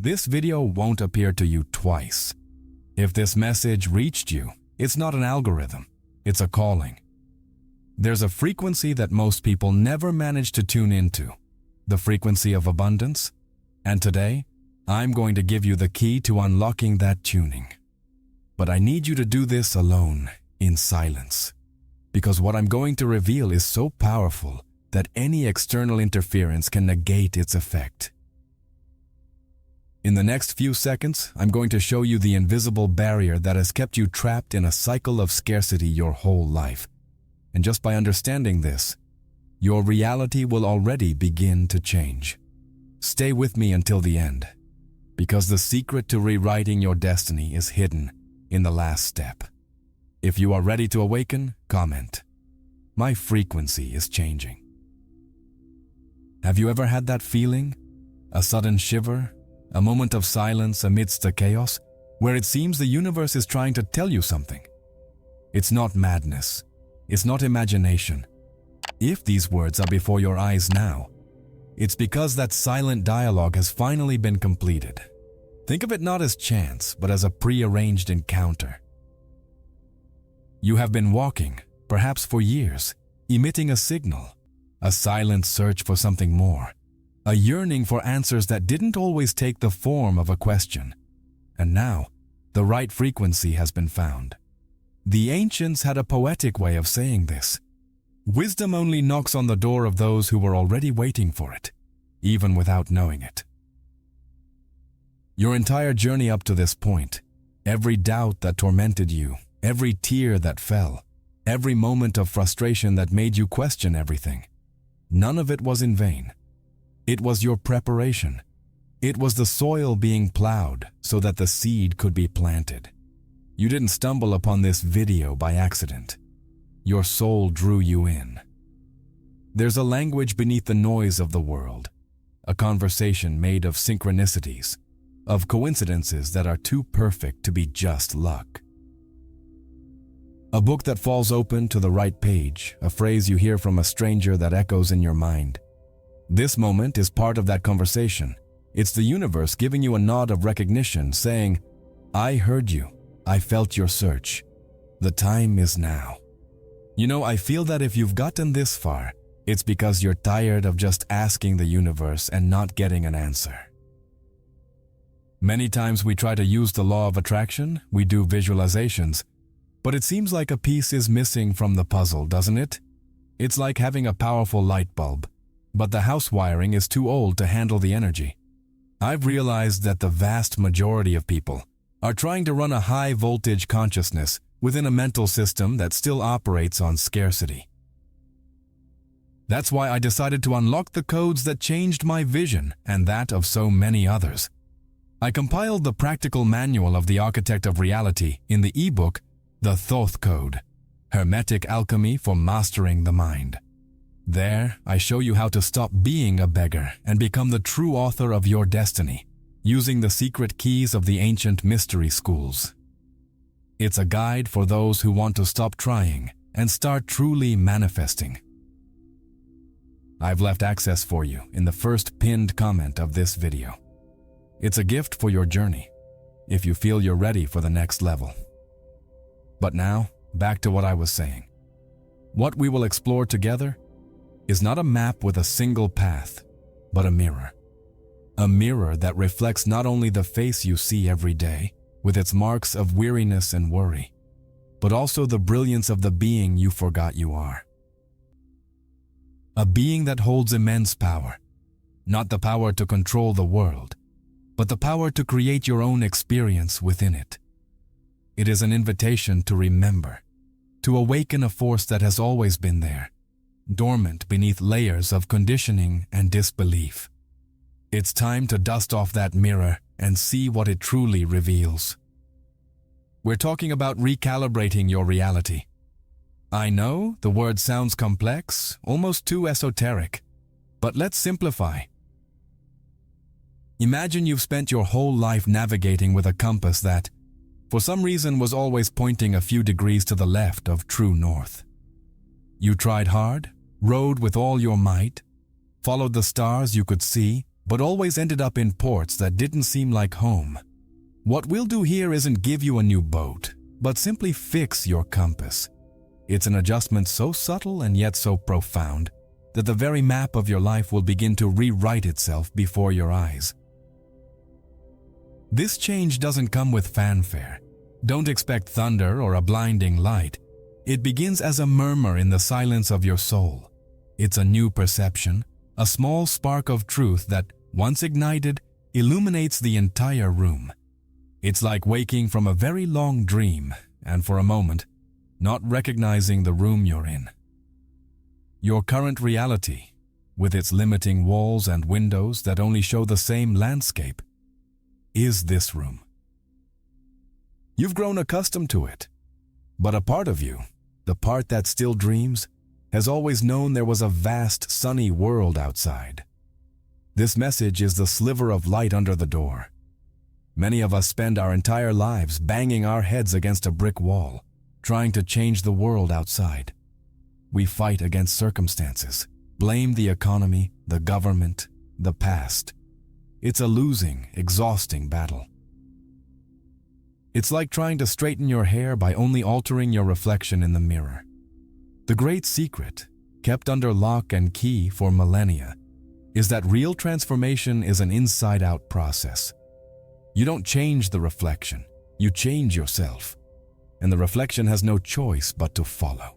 This video won't appear to you twice. If this message reached you, it's not an algorithm, it's a calling. There's a frequency that most people never manage to tune into, the frequency of abundance. And today, I'm going to give you the key to unlocking that tuning. But I need you to do this alone, in silence. Because what I'm going to reveal is so powerful that any external interference can negate its effect. In the next few seconds, I'm going to show you the invisible barrier that has kept you trapped in a cycle of scarcity your whole life. And just by understanding this, your reality will already begin to change. Stay with me until the end, because the secret to rewriting your destiny is hidden in the last step. If you are ready to awaken, comment. My frequency is changing. Have you ever had that feeling? A sudden shiver? A moment of silence amidst the chaos, where it seems the universe is trying to tell you something. It's not madness. It's not imagination. If these words are before your eyes now, it's because that silent dialogue has finally been completed. Think of it not as chance, but as a prearranged encounter. You have been walking, perhaps for years, emitting a signal, a silent search for something more. A yearning for answers that didn't always take the form of a question. And now, the right frequency has been found. The ancients had a poetic way of saying this. Wisdom only knocks on the door of those who were already waiting for it, even without knowing it. Your entire journey up to this point, every doubt that tormented you, every tear that fell, every moment of frustration that made you question everything, none of it was in vain. It was your preparation. It was the soil being plowed so that the seed could be planted. You didn't stumble upon this video by accident. Your soul drew you in. There's a language beneath the noise of the world, a conversation made of synchronicities, of coincidences that are too perfect to be just luck. A book that falls open to the right page, a phrase you hear from a stranger that echoes in your mind. This moment is part of that conversation. It's the universe giving you a nod of recognition, saying, I heard you. I felt your search. The time is now. You know, I feel that if you've gotten this far, it's because you're tired of just asking the universe and not getting an answer. Many times we try to use the law of attraction, we do visualizations, but it seems like a piece is missing from the puzzle, doesn't it? It's like having a powerful light bulb, but the house wiring is too old to handle the energy. I've realized that the vast majority of people are trying to run a high-voltage consciousness within a mental system that still operates on scarcity. That's why I decided to unlock the codes that changed my vision and that of so many others. I compiled the practical manual of the architect of reality in the ebook, The Thoth Code, Hermetic Alchemy for Mastering the Mind. There, I show you how to stop being a beggar and become the true author of your destiny, using the secret keys of the ancient mystery schools. It's a guide for those who want to stop trying and start truly manifesting. I've left access for you in the first pinned comment of this video. It's a gift for your journey, if you feel you're ready for the next level. But now, back to what I was saying. What we will explore together is not a map with a single path, but a mirror. A mirror that reflects not only the face you see every day, with its marks of weariness and worry, but also the brilliance of the being you forgot you are. A being that holds immense power, not the power to control the world, but the power to create your own experience within it. It is an invitation to remember, to awaken a force that has always been there, dormant beneath layers of conditioning and disbelief. It's time to dust off that mirror and see what it truly reveals. We're talking about recalibrating your reality. I know the word sounds complex, almost too esoteric, but let's simplify. Imagine you've spent your whole life navigating with a compass that, for some reason, was always pointing a few degrees to the left of true north. You tried hard, rode with all your might, followed the stars you could see, but always ended up in ports that didn't seem like home. What we'll do here isn't give you a new boat, but simply fix your compass. It's an adjustment so subtle and yet so profound that the very map of your life will begin to rewrite itself before your eyes. This change doesn't come with fanfare. Don't expect thunder or a blinding light. It begins as a murmur in the silence of your soul. It's a new perception, a small spark of truth that, once ignited, illuminates the entire room. It's like waking from a very long dream and, for a moment, not recognizing the room you're in. Your current reality, with its limiting walls and windows that only show the same landscape, is this room. You've grown accustomed to it, but a part of you, the part that still dreams, has always known there was a vast, sunny world outside. This message is the sliver of light under the door. Many of us spend our entire lives banging our heads against a brick wall, trying to change the world outside. We fight against circumstances, blame the economy, the government, the past. It's a losing, exhausting battle. It's like trying to straighten your hair by only altering your reflection in the mirror. The great secret, kept under lock and key for millennia, is that real transformation is an inside-out process. You don't change the reflection, you change yourself. And the reflection has no choice but to follow.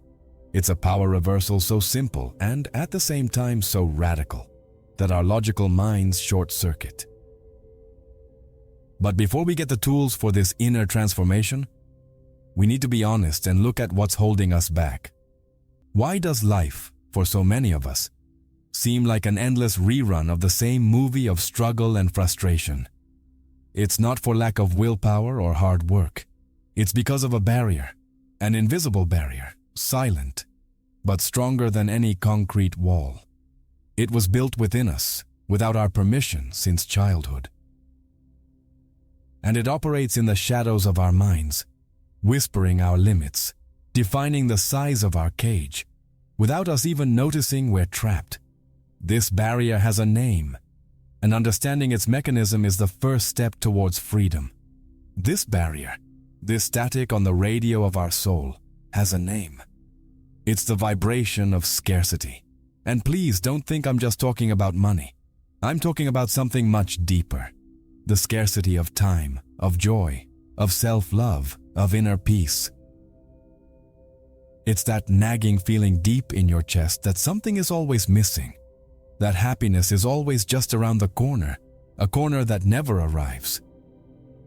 It's a power reversal so simple and at the same time so radical that our logical minds short-circuit. But before we get the tools for this inner transformation, we need to be honest and look at what's holding us back. Why does life, for so many of us, seem like an endless rerun of the same movie of struggle and frustration? It's not for lack of willpower or hard work. It's because of a barrier, an invisible barrier, silent, but stronger than any concrete wall. It was built within us, without our permission since childhood. And it operates in the shadows of our minds, whispering our limits, defining the size of our cage, without us even noticing we're trapped. This barrier has a name, and understanding its mechanism is the first step towards freedom. This barrier, this static on the radio of our soul, has a name. It's the vibration of scarcity. And please don't think I'm just talking about money. I'm talking about something much deeper. The scarcity of time, of joy, of self-love, of inner peace. It's that nagging feeling deep in your chest that something is always missing. That happiness is always just around the corner, a corner that never arrives.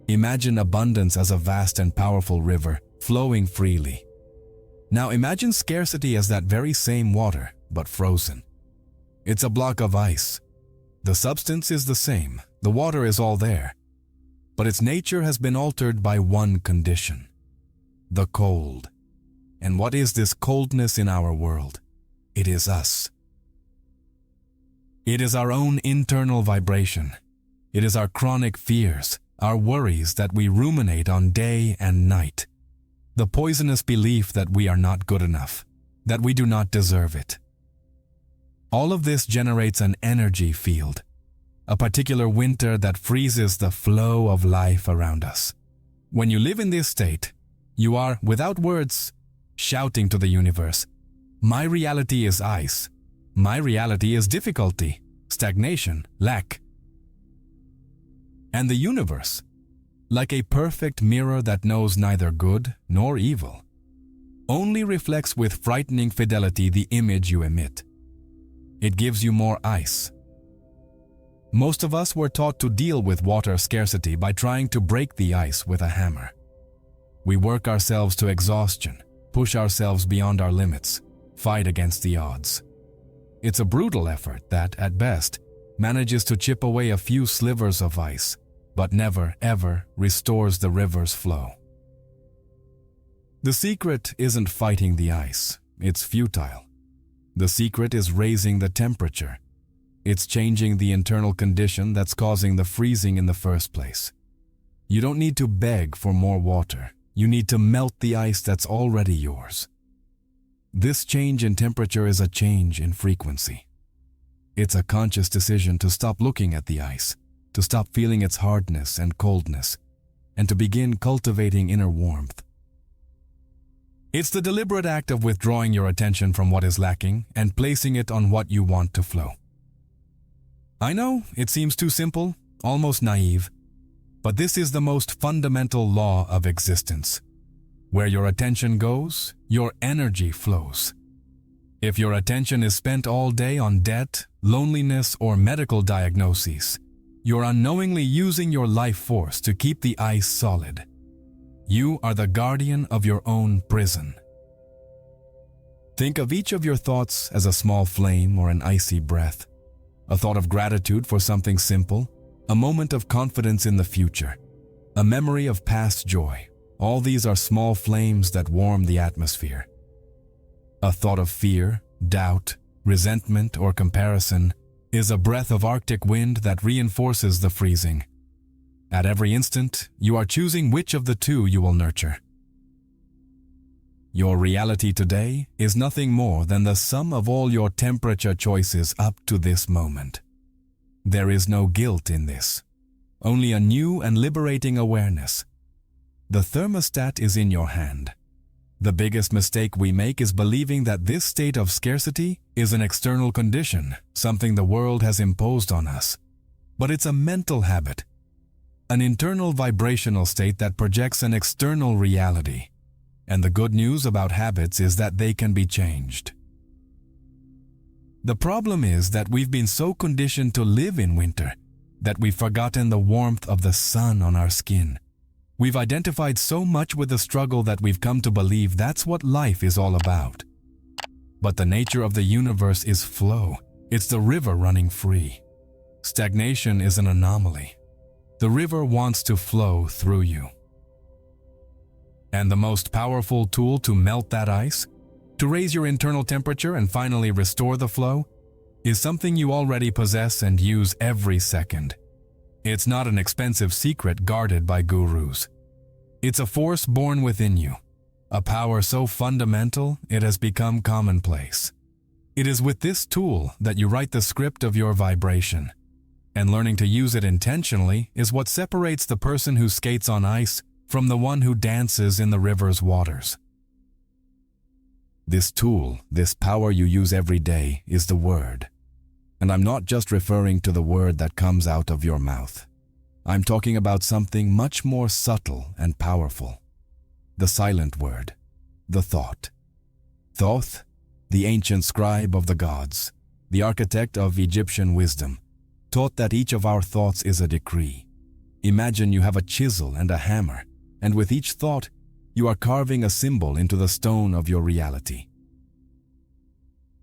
Imagine abundance as a vast and powerful river, flowing freely. Now imagine scarcity as that very same water, but frozen. It's a block of ice. The substance is the same, the water is all there, but its nature has been altered by one condition: the cold. And what is this coldness in our world? It is us. It is our own internal vibration. It is our chronic fears, our worries that we ruminate on day and night. The poisonous belief that we are not good enough, that we do not deserve it. All of this generates an energy field, a particular winter that freezes the flow of life around us. When you live in this state, you are, without words, shouting to the universe, "My reality is ice. My reality is difficulty, stagnation, lack." And the universe, like a perfect mirror that knows neither good nor evil, only reflects with frightening fidelity the image you emit. It gives you more ice. Most of us were taught to deal with water scarcity by trying to break the ice with a hammer. We work ourselves to exhaustion, push ourselves beyond our limits, fight against the odds. It's a brutal effort that, at best, manages to chip away a few slivers of ice, but never, ever restores the river's flow. The secret isn't fighting the ice. It's futile. The secret is raising the temperature. It's changing the internal condition that's causing the freezing in the first place. You don't need to beg for more water. You need to melt the ice that's already yours. This change in temperature is a change in frequency. It's a conscious decision to stop looking at the ice, to stop feeling its hardness and coldness, and to begin cultivating inner warmth. It's the deliberate act of withdrawing your attention from what is lacking and placing it on what you want to flow. I know it seems too simple, almost naive, but this is the most fundamental law of existence. Where your attention goes, your energy flows. If your attention is spent all day on debt, loneliness, or medical diagnoses, you're unknowingly using your life force to keep the ice solid. You are the guardian of your own prison. Think of each of your thoughts as a small flame or an icy breath. A thought of gratitude for something simple, a moment of confidence in the future, a memory of past joy. All these are small flames that warm the atmosphere. A thought of fear, doubt, resentment, or comparison is a breath of Arctic wind that reinforces the freezing. At every instant, you are choosing which of the two you will nurture. Your reality today is nothing more than the sum of all your temperature choices up to this moment. There is no guilt in this, only a new and liberating awareness. The thermostat is in your hand. The biggest mistake we make is believing that this state of scarcity is an external condition, something the world has imposed on us. But it's a mental habit, an internal vibrational state that projects an external reality. And the good news about habits is that they can be changed. The problem is that we've been so conditioned to live in winter that we've forgotten the warmth of the sun on our skin. We've identified so much with the struggle that we've come to believe that's what life is all about. But the nature of the universe is flow. It's the river running free. Stagnation is an anomaly. The river wants to flow through you. And the most powerful tool to melt that ice, to raise your internal temperature and finally restore the flow, is something you already possess and use every second. It's not an expensive secret guarded by gurus. It's a force born within you, a power so fundamental it has become commonplace. It is with this tool that you write the script of your vibration, and learning to use it intentionally is what separates the person who skates on ice from the one who dances in the river's waters. This tool, this power you use every day, is the word. And I'm not just referring to the word that comes out of your mouth. I'm talking about something much more subtle and powerful. The silent word, the thought. Thoth, the ancient scribe of the gods, the architect of Egyptian wisdom, taught that each of our thoughts is a decree. Imagine you have a chisel and a hammer, and with each thought, you are carving a symbol into the stone of your reality.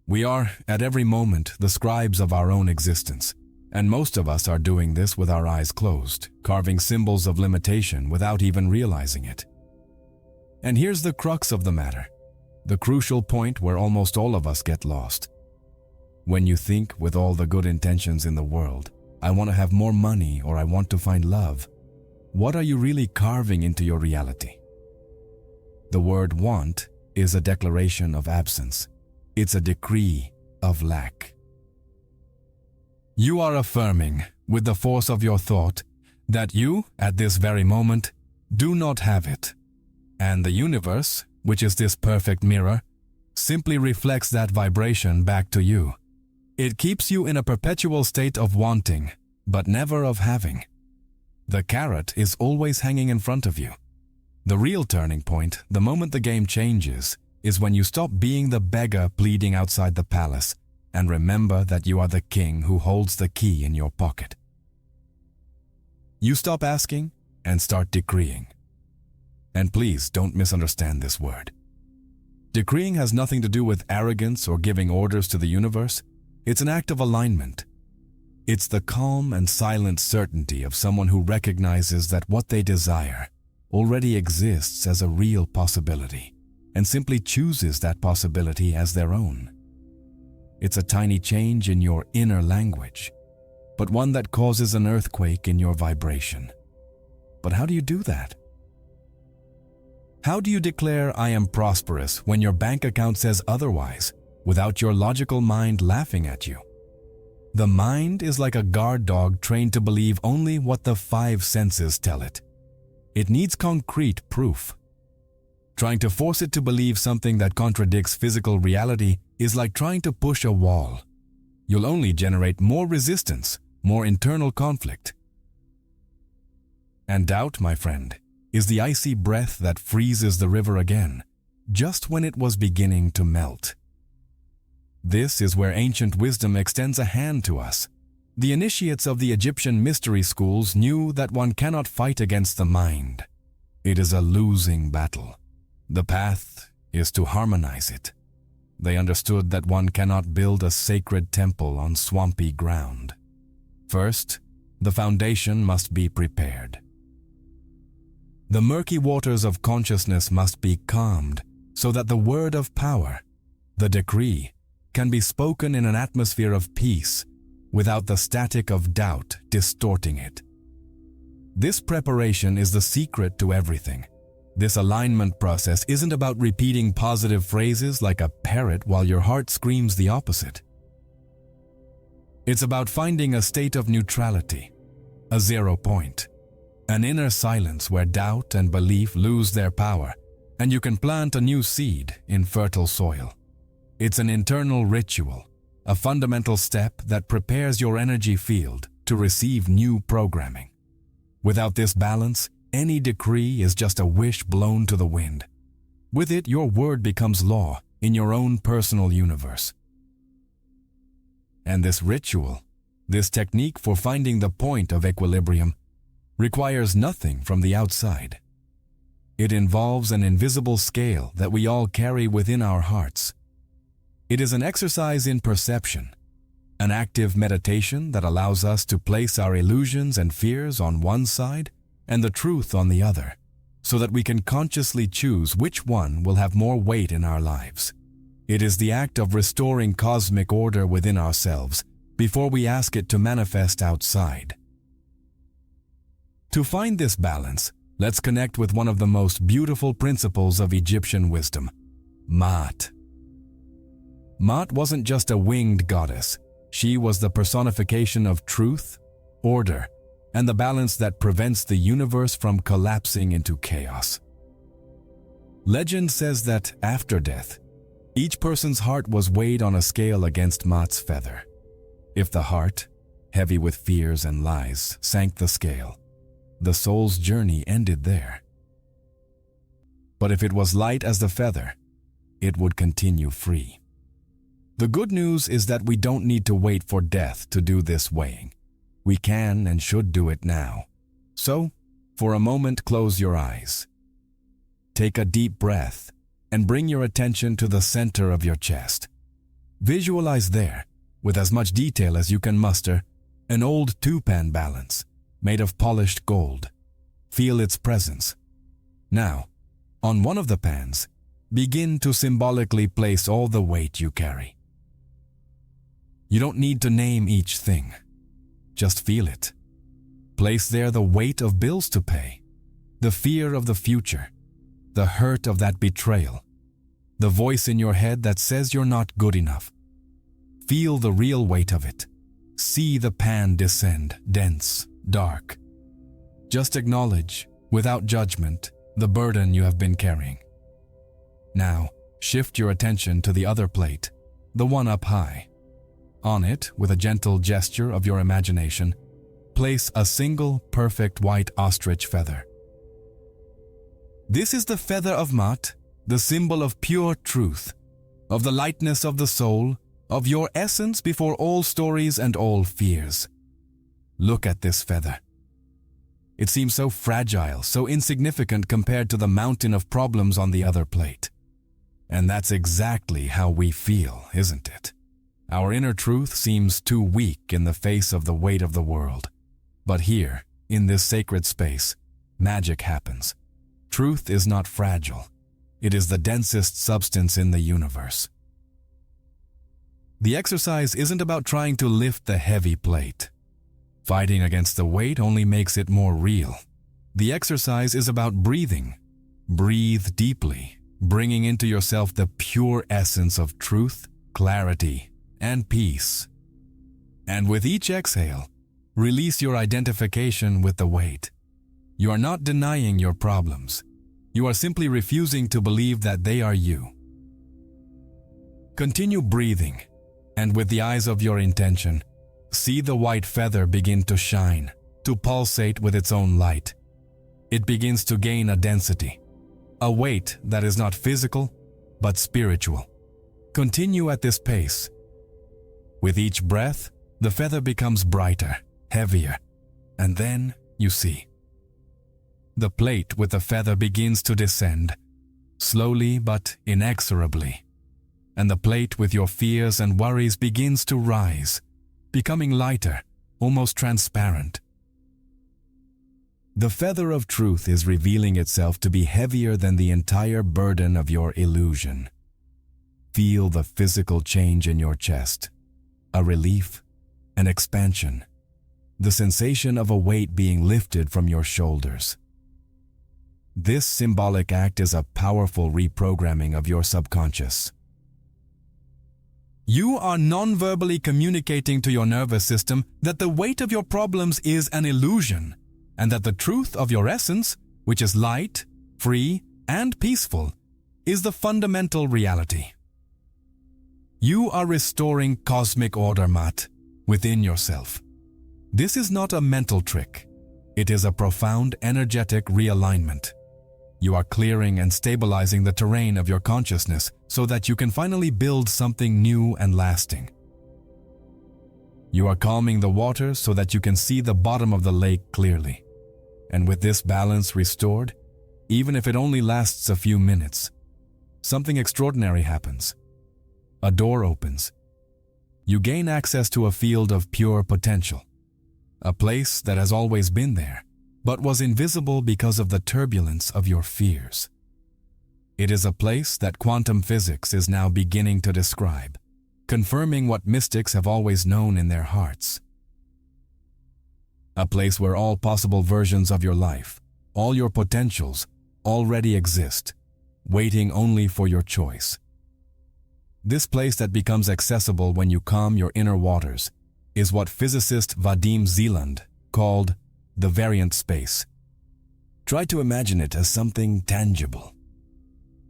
We are, at every moment, the scribes of our own existence, and most of us are doing this with our eyes closed, carving symbols of limitation without even realizing it. And here's the crux of the matter, the crucial point where almost all of us get lost. When you think with all the good intentions in the world, I want to have more money or I want to find love, what are you really carving into your reality? The word want is a declaration of absence. It's a decree of lack. You are affirming, with the force of your thought, that you, at this very moment, do not have it. And the universe, which is this perfect mirror, simply reflects that vibration back to you. It keeps you in a perpetual state of wanting, but never of having. The carrot is always hanging in front of you. The real turning point, the moment the game changes, is when you stop being the beggar pleading outside the palace and remember that you are the king who holds the key in your pocket. You stop asking and start decreeing. And please don't misunderstand this word. Decreeing has nothing to do with arrogance or giving orders to the universe. It's an act of alignment. It's the calm and silent certainty of someone who recognizes that what they desire already exists as a real possibility and simply chooses that possibility as their own. It's a tiny change in your inner language, but one that causes an earthquake in your vibration. But how do you do that? How do you declare I am prosperous when your bank account says otherwise, without your logical mind laughing at you? The mind is like a guard dog trained to believe only what the five senses tell it. It needs concrete proof. Trying to force it to believe something that contradicts physical reality is like trying to push a wall. You'll only generate more resistance, more internal conflict. And doubt, my friend, is the icy breath that freezes the river again, just when it was beginning to melt. This is where ancient wisdom extends a hand to us. The initiates of the Egyptian mystery schools knew that one cannot fight against the mind. It is a losing battle. The path is to harmonize it. They understood that one cannot build a sacred temple on swampy ground. First, the foundation must be prepared. The murky waters of consciousness must be calmed so that the word of power, the decree, can be spoken in an atmosphere of peace without the static of doubt distorting it. This preparation is the secret to everything. This alignment process isn't about repeating positive phrases like a parrot while your heart screams the opposite. It's about finding a state of neutrality, a 0 point, an inner silence where doubt and belief lose their power, and you can plant a new seed in fertile soil. It's an internal ritual, a fundamental step that prepares your energy field to receive new programming. Without this balance, any decree is just a wish blown to the wind. With it, your word becomes law in your own personal universe. And this ritual, this technique for finding the point of equilibrium, requires nothing from the outside. It involves an invisible scale that we all carry within our hearts. It is an exercise in perception, an active meditation that allows us to place our illusions and fears on one side and the truth on the other, so that we can consciously choose which one will have more weight in our lives. It is the act of restoring cosmic order within ourselves before we ask it to manifest outside. To find this balance, let's connect with one of the most beautiful principles of Egyptian wisdom, Maat. Maat wasn't just a winged goddess. She was the personification of truth, order, and the balance that prevents the universe from collapsing into chaos. Legend says that after death, each person's heart was weighed on a scale against Maat's feather. If the heart, heavy with fears and lies, sank the scale, the soul's journey ended there. But if it was light as the feather, it would continue free. The good news is that we don't need to wait for death to do this weighing. We can and should do it now. So, for a moment, close your eyes. Take a deep breath and bring your attention to the center of your chest. Visualize there, with as much detail as you can muster, an old two-pan balance made of polished gold. Feel its presence. Now, on one of the pans, begin to symbolically place all the weight you carry. You don't need to name each thing. Just feel it. Place there the weight of bills to pay, the fear of the future, the hurt of that betrayal, the voice in your head that says you're not good enough. Feel the real weight of it. See the pan descend, dense, dark. Just acknowledge, without judgment, the burden you have been carrying. Now, shift your attention to the other plate, the one up high. On it, with a gentle gesture of your imagination, place a single perfect white ostrich feather. This is the feather of Maat, the symbol of pure truth, of the lightness of the soul, of your essence before all stories and all fears. Look at this feather. It seems so fragile, so insignificant compared to the mountain of problems on the other plate. And that's exactly how we feel, isn't it? Our inner truth seems too weak in the face of the weight of the world. But here, in this sacred space, magic happens. Truth is not fragile. It is the densest substance in the universe. The exercise isn't about trying to lift the heavy plate. Fighting against the weight only makes it more real. The exercise is about breathing. Breathe deeply, bringing into yourself the pure essence of truth, clarity, and peace. And with each exhale, release your identification with the weight. You are not denying your problems. You are simply refusing to believe that they are you. Continue breathing, and with the eyes of your intention, see the white feather begin to shine, to pulsate with its own light. It begins to gain a density, a weight that is not physical, but spiritual. Continue at this pace. With each breath, the feather becomes brighter, heavier, and then you see. The plate with the feather begins to descend, slowly but inexorably, and the plate with your fears and worries begins to rise, becoming lighter, almost transparent. The feather of truth is revealing itself to be heavier than the entire burden of your illusion. Feel the physical change in your chest, a relief, an expansion, the sensation of a weight being lifted from your shoulders. This symbolic act is a powerful reprogramming of your subconscious. You are non-verbally communicating to your nervous system that the weight of your problems is an illusion, and that the truth of your essence, which is light, free, and peaceful, is the fundamental reality. You are restoring cosmic order, Matt, within yourself. This is not a mental trick. It is a profound energetic realignment. You are clearing and stabilizing the terrain of your consciousness so that you can finally build something new and lasting. You are calming the water so that you can see the bottom of the lake clearly. And with this balance restored, even if it only lasts a few minutes, something extraordinary happens. A door opens. You gain access to a field of pure potential, a place that has always been there, but was invisible because of the turbulence of your fears. It is a place that quantum physics is now beginning to describe, confirming what mystics have always known in their hearts. A place where all possible versions of your life, all your potentials, already exist, waiting only for your choice. This place that becomes accessible when you calm your inner waters is what physicist Vadim Zeland called the variant space. Try to imagine it as something tangible.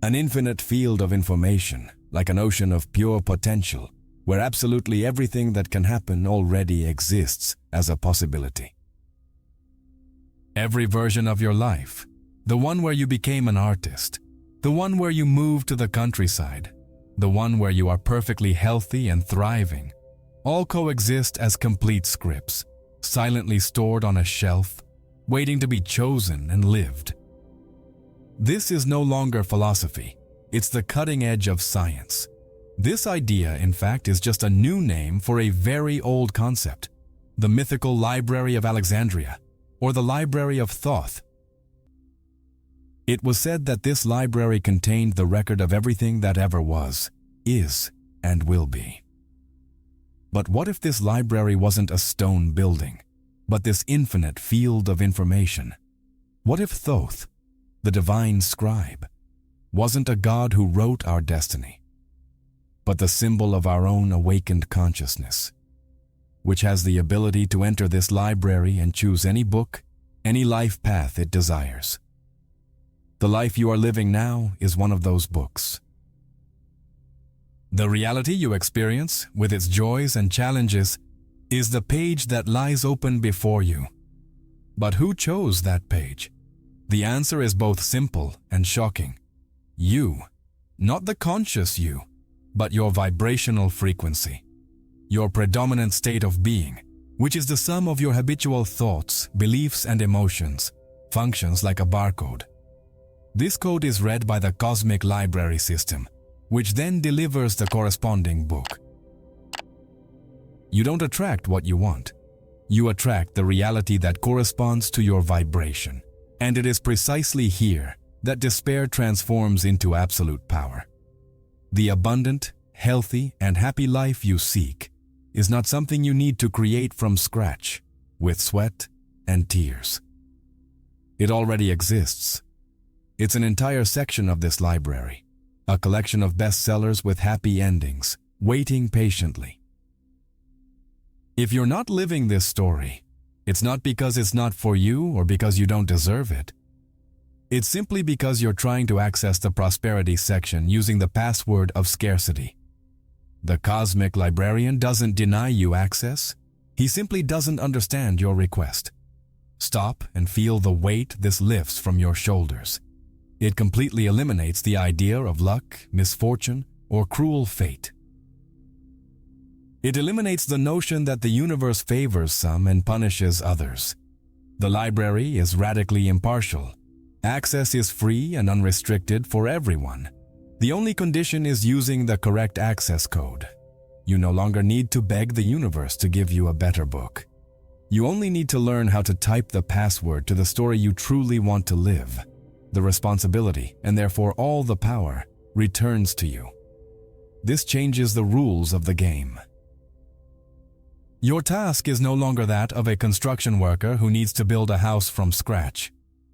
An infinite field of information, like an ocean of pure potential, where absolutely everything that can happen already exists as a possibility. Every version of your life, the one where you became an artist, the one where you moved to the countryside, the one where you are perfectly healthy and thriving, all coexist as complete scripts, silently stored on a shelf, waiting to be chosen and lived. This is no longer philosophy. It's the cutting edge of science. This idea, in fact, is just a new name for a very old concept, the mythical Library of Alexandria, or the Library of Thoth. It was said that this library contained the record of everything that ever was, is, and will be. But what if this library wasn't a stone building, but this infinite field of information? What if Thoth, the divine scribe, wasn't a god who wrote our destiny, but the symbol of our own awakened consciousness, which has the ability to enter this library and choose any book, any life path it desires? The life you are living now is one of those books. The reality you experience, with its joys and challenges, is the page that lies open before you. But who chose that page? The answer is both simple and shocking. You, not the conscious you, but your vibrational frequency, your predominant state of being, which is the sum of your habitual thoughts, beliefs, and emotions, functions like a barcode. This code is read by the cosmic library system, which then delivers the corresponding book. You don't attract what you want. You attract the reality that corresponds to your vibration. And it is precisely here that despair transforms into absolute power. The abundant, healthy, and happy life you seek is not something you need to create from scratch, with sweat and tears. It already exists. It's an entire section of this library, a collection of bestsellers with happy endings, waiting patiently. If you're not living this story, it's not because it's not for you or because you don't deserve it. It's simply because you're trying to access the prosperity section using the password of scarcity. The cosmic librarian doesn't deny you access. He simply doesn't understand your request. Stop and feel the weight this lifts from your shoulders. It completely eliminates the idea of luck, misfortune, or cruel fate. It eliminates the notion that the universe favors some and punishes others. The library is radically impartial. Access is free and unrestricted for everyone. The only condition is using the correct access code. You no longer need to beg the universe to give you a better book. You only need to learn how to type the password to the story you truly want to live. The responsibility, and therefore all the power, returns to you. This changes the rules of the game. Your task is no longer that of a construction worker who needs to build a house from scratch.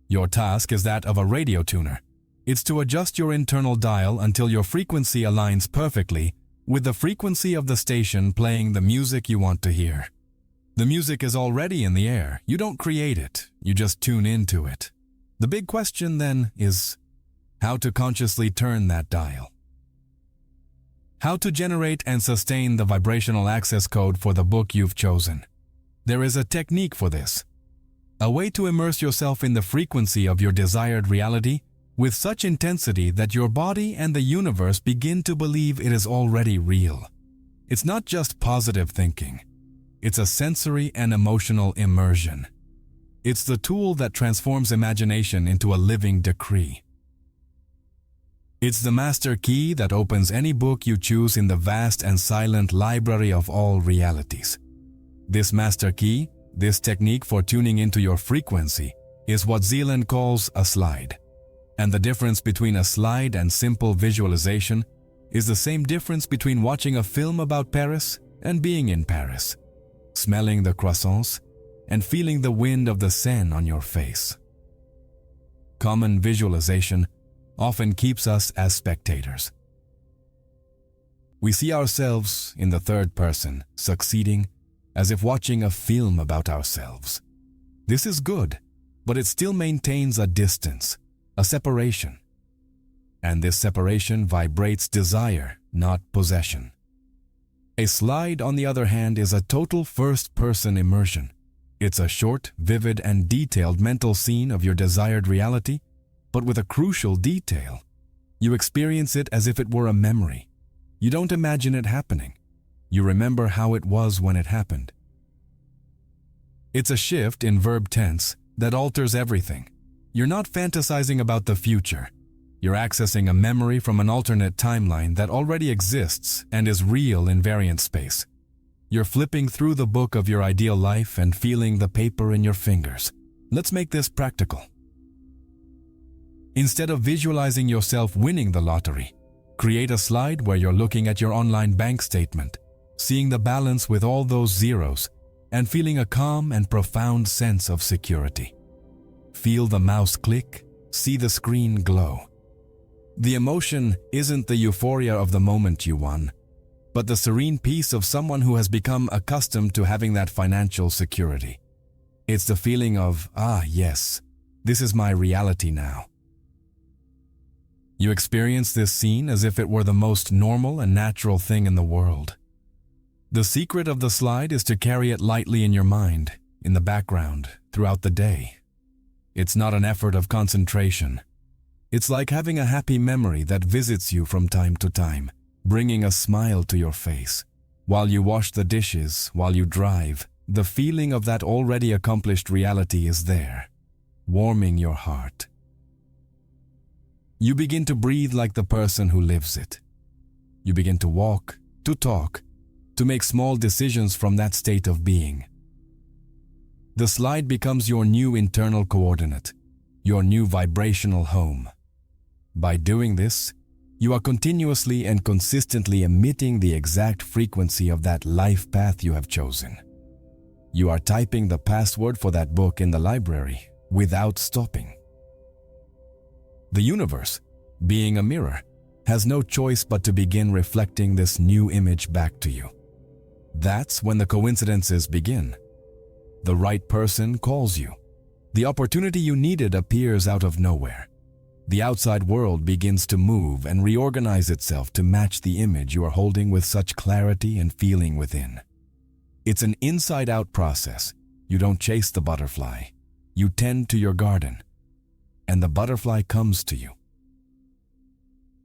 Your task is that of a radio tuner. It's to adjust your internal dial until your frequency aligns perfectly with the frequency of the station playing the music you want to hear. The music is already in the air. You don't create it, you just tune into it. The big question then is how to consciously turn that dial. How to generate and sustain the vibrational access code for the book you've chosen. There is a technique for this. A way to immerse yourself in the frequency of your desired reality with such intensity that your body and the universe begin to believe it is already real. It's not just positive thinking. It's a sensory and emotional immersion. It's the tool that transforms imagination into a living decree. It's the master key that opens any book you choose in the vast and silent library of all realities. This master key, this technique for tuning into your frequency, is what Zealand calls a slide. And the difference between a slide and simple visualization is the same difference between watching a film about Paris and being in Paris, smelling the croissants, and feeling the wind of the Seine on your face. Common visualization often keeps us as spectators. We see ourselves in the third person, succeeding, as if watching a film about ourselves. This is good, but it still maintains a distance, a separation. And this separation vibrates desire, not possession. A slide, on the other hand, is a total first-person immersion. It's a short, vivid, and detailed mental scene of your desired reality, but with a crucial detail. You experience it as if it were a memory. You don't imagine it happening. You remember how it was when it happened. It's a shift in verb tense that alters everything. You're not fantasizing about the future. You're accessing a memory from an alternate timeline that already exists and is real in variant space. You're flipping through the book of your ideal life and feeling the paper in your fingers. Let's make this practical. Instead of visualizing yourself winning the lottery, create a slide where you're looking at your online bank statement, seeing the balance with all those zeros, and feeling a calm and profound sense of security. Feel the mouse click, see the screen glow. The emotion isn't the euphoria of the moment you won, but the serene peace of someone who has become accustomed to having that financial security. It's the feeling of, yes, this is my reality now. You experience this scene as if it were the most normal and natural thing in the world. The secret of the slide is to carry it lightly in your mind, in the background, throughout the day. It's not an effort of concentration. It's like having a happy memory that visits you from time to time, bringing a smile to your face. While you wash the dishes, while you drive, the feeling of that already accomplished reality is there, warming your heart. You begin to breathe like the person who lives it. You begin to walk, to talk, to make small decisions from that state of being. The slide becomes your new internal coordinate, your new vibrational home. By doing this, you are continuously and consistently emitting the exact frequency of that life path you have chosen. You are typing the password for that book in the library without stopping. The universe, being a mirror, has no choice but to begin reflecting this new image back to you. That's when the coincidences begin. The right person calls you. The opportunity you needed appears out of nowhere. The outside world begins to move and reorganize itself to match the image you are holding with such clarity and feeling within. It's an inside-out process. You don't chase the butterfly. You tend to your garden, and the butterfly comes to you.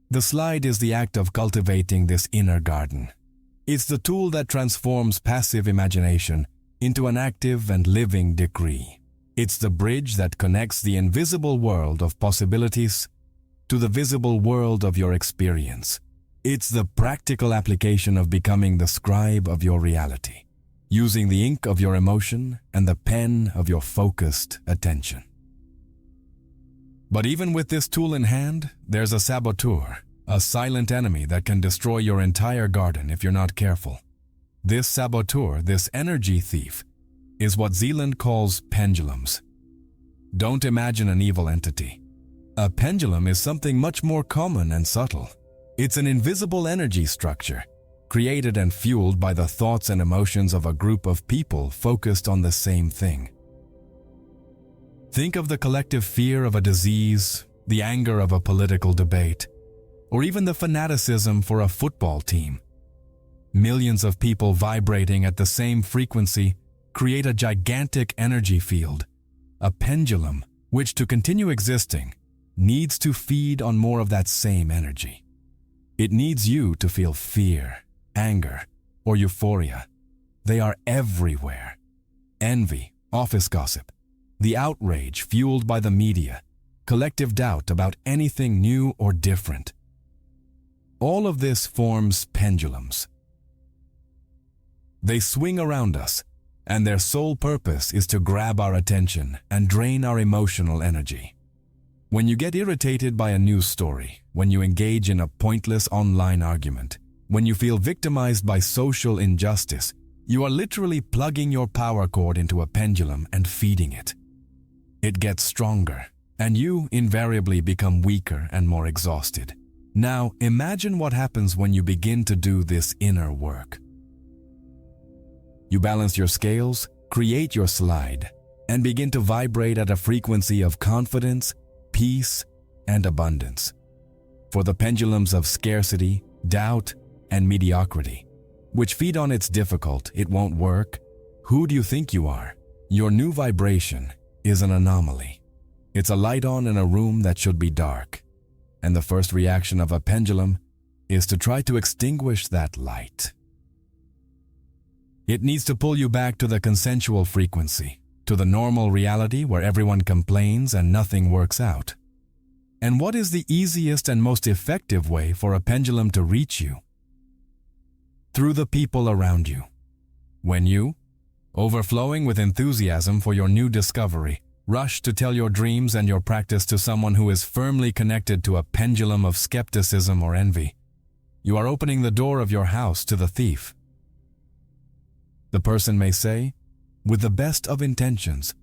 The slide is the act of cultivating this inner garden. It's the tool that transforms passive imagination into an active and living decree. It's the bridge that connects the invisible world of possibilities to the visible world of your experience. It's the practical application of becoming the scribe of your reality, using the ink of your emotion and the pen of your focused attention. But even with this tool in hand, there's a saboteur, a silent enemy that can destroy your entire garden if you're not careful. This saboteur, this energy thief, is what Zealand calls pendulums. Don't imagine an evil entity. A pendulum is something much more common and subtle. It's an invisible energy structure, created and fueled by the thoughts and emotions of a group of people focused on the same thing. Think of the collective fear of a disease, the anger of a political debate, or even the fanaticism for a football team. Millions of people vibrating at the same frequency create a gigantic energy field, a pendulum which, to continue existing, needs to feed on more of that same energy. It needs you to feel fear, anger, or euphoria. They are everywhere. Envy, office gossip, the outrage fueled by the media, collective doubt about anything new or different. All of this forms pendulums. They swing around us, and their sole purpose is to grab our attention and drain our emotional energy. When you get irritated by a news story, when you engage in a pointless online argument, when you feel victimized by social injustice, you are literally plugging your power cord into a pendulum and feeding it. It gets stronger, and you invariably become weaker and more exhausted. Now, imagine what happens when you begin to do this inner work. You balance your scales, create your slide, and begin to vibrate at a frequency of confidence, peace, and abundance. For the pendulums of scarcity, doubt, and mediocrity, which feed on it's difficult, it won't work, who do you think you are? Your new vibration is an anomaly. It's a light on in a room that should be dark, and the first reaction of a pendulum is to try to extinguish that light. It needs to pull you back to the consensual frequency, to the normal reality where everyone complains and nothing works out. And what is the easiest and most effective way for a pendulum to reach you? Through the people around you. When you, overflowing with enthusiasm for your new discovery, rush to tell your dreams and your practice to someone who is firmly connected to a pendulum of skepticism or envy, you are opening the door of your house to the thief. The person may say, with the best of intentions,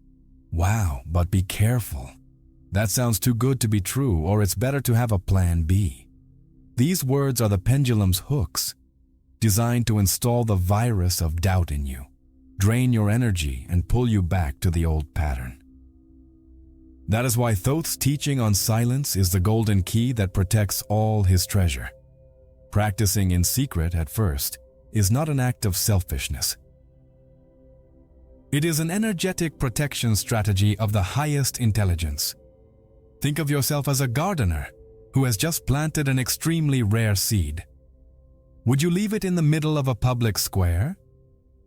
"Wow, but be careful. That sounds too good to be true, or it's better to have a plan B." These words are the pendulum's hooks, designed to install the virus of doubt in you, drain your energy, and pull you back to the old pattern. That is why Thoth's teaching on silence is the golden key that protects all his treasure. Practicing in secret at first is not an act of selfishness. It is an energetic protection strategy of the highest intelligence. Think of yourself as a gardener who has just planted an extremely rare seed. Would you leave it in the middle of a public square?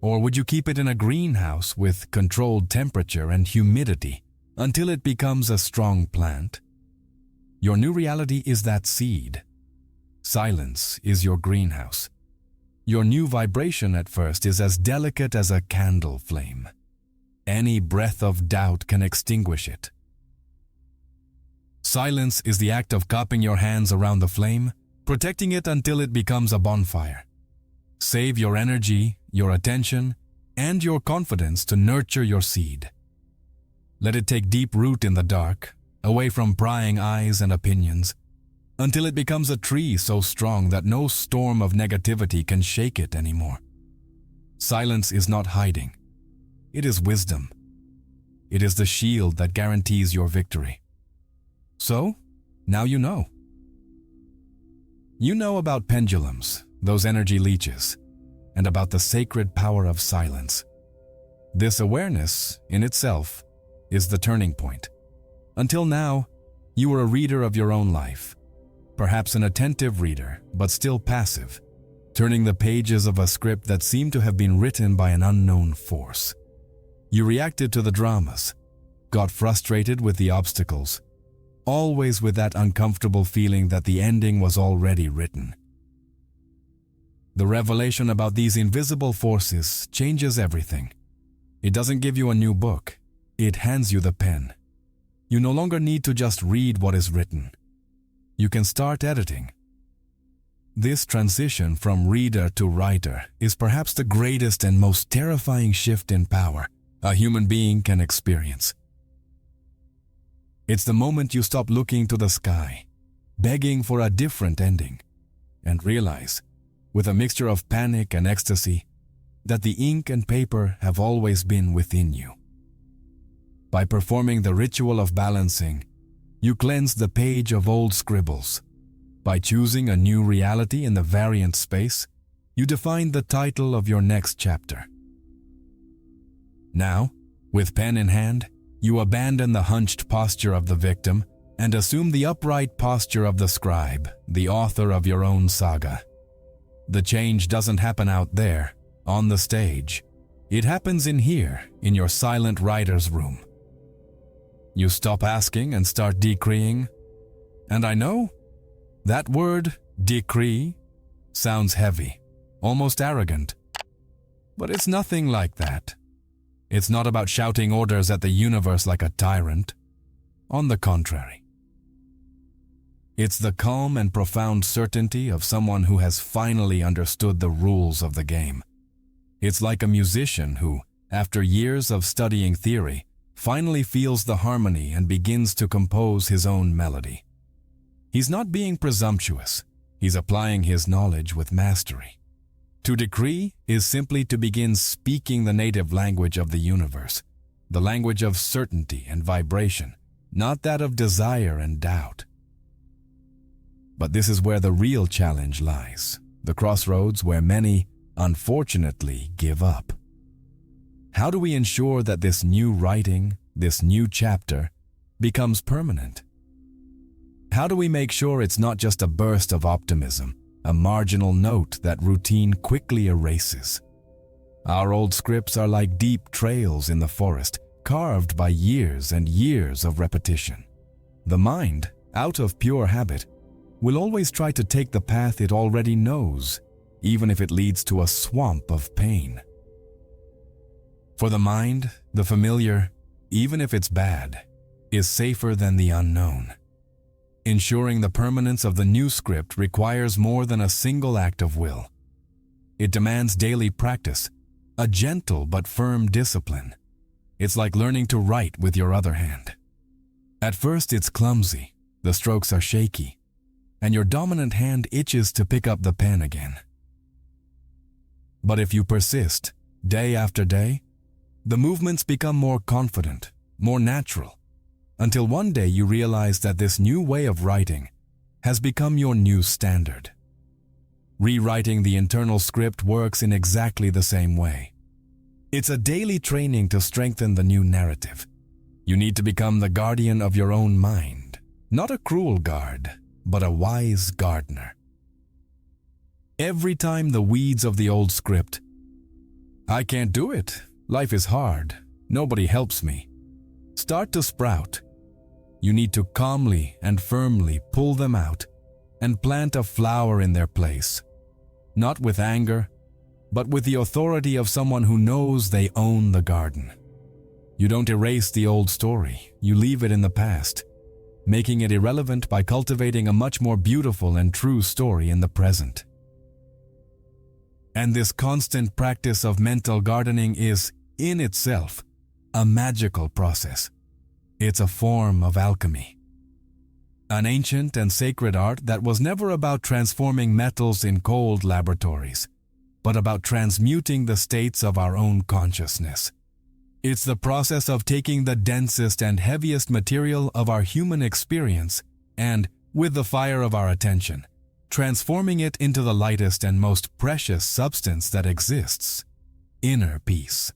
Or would you keep it in a greenhouse with controlled temperature and humidity until it becomes a strong plant? Your new reality is that seed. Silence is your greenhouse. Your new vibration at first is as delicate as a candle flame. Any breath of doubt can extinguish it. Silence is the act of cupping your hands around the flame, protecting it until it becomes a bonfire. Save your energy, your attention, and your confidence to nurture your seed. Let it take deep root in the dark, away from prying eyes and opinions, until it becomes a tree so strong that no storm of negativity can shake it anymore. Silence is not hiding. It is wisdom. It is the shield that guarantees your victory. So, now you know. You know about pendulums, those energy leeches, and about the sacred power of silence. This awareness, in itself, is the turning point. Until now, you were a reader of your own life, perhaps an attentive reader, but still passive, turning the pages of a script that seemed to have been written by an unknown force. You reacted to the dramas, got frustrated with the obstacles, always with that uncomfortable feeling that the ending was already written. The revelation about these invisible forces changes everything. It doesn't give you a new book, it hands you the pen. You no longer need to just read what is written. You can start editing. This transition from reader to writer is perhaps the greatest and most terrifying shift in power a human being can experience. It's the moment you stop looking to the sky, begging for a different ending, and realize, with a mixture of panic and ecstasy, that the ink and paper have always been within you. By performing the ritual of balancing, you cleanse the page of old scribbles. By choosing a new reality in the variant space, you define the title of your next chapter. Now, with pen in hand, you abandon the hunched posture of the victim and assume the upright posture of the scribe, the author of your own saga. The change doesn't happen out there, on the stage. It happens in here, in your silent writer's room. You stop asking and start decreeing. And I know, that word, decree, sounds heavy, almost arrogant. But it's nothing like that. It's not about shouting orders at the universe like a tyrant. On the contrary. It's the calm and profound certainty of someone who has finally understood the rules of the game. It's like a musician who, after years of studying theory, finally feels the harmony and begins to compose his own melody. He's not being presumptuous. He's applying his knowledge with mastery. To decree is simply to begin speaking the native language of the universe, the language of certainty and vibration, not that of desire and doubt. But this is where the real challenge lies, the crossroads where many, unfortunately, give up. How do we ensure that this new writing, this new chapter, becomes permanent? How do we make sure it's not just a burst of optimism, a marginal note that routine quickly erases? Our old scripts are like deep trails in the forest, carved by years and years of repetition. The mind, out of pure habit, will always try to take the path it already knows, even if it leads to a swamp of pain. For the mind, the familiar, even if it's bad, is safer than the unknown. Ensuring the permanence of the new script requires more than a single act of will. It demands daily practice, a gentle but firm discipline. It's like learning to write with your other hand. At first it's clumsy, the strokes are shaky, and your dominant hand itches to pick up the pen again. But if you persist, day after day, the movements become more confident, more natural, until one day you realize that this new way of writing has become your new standard. Rewriting the internal script works in exactly the same way. It's a daily training to strengthen the new narrative. You need to become the guardian of your own mind, not a cruel guard, but a wise gardener. Every time the weeds of the old script, "I can't do it, life is hard, nobody helps me," start to sprout, you need to calmly and firmly pull them out and plant a flower in their place, not with anger, but with the authority of someone who knows they own the garden. You don't erase the old story, you leave it in the past, making it irrelevant by cultivating a much more beautiful and true story in the present. And this constant practice of mental gardening is, in itself, a magical process. It's a form of alchemy. An ancient and sacred art that was never about transforming metals in cold laboratories. but about transmuting the states of our own consciousness. It's the process of taking the densest and heaviest material of our human experience and, with the fire of our attention, transforming it into the lightest and most precious substance that exists: inner peace.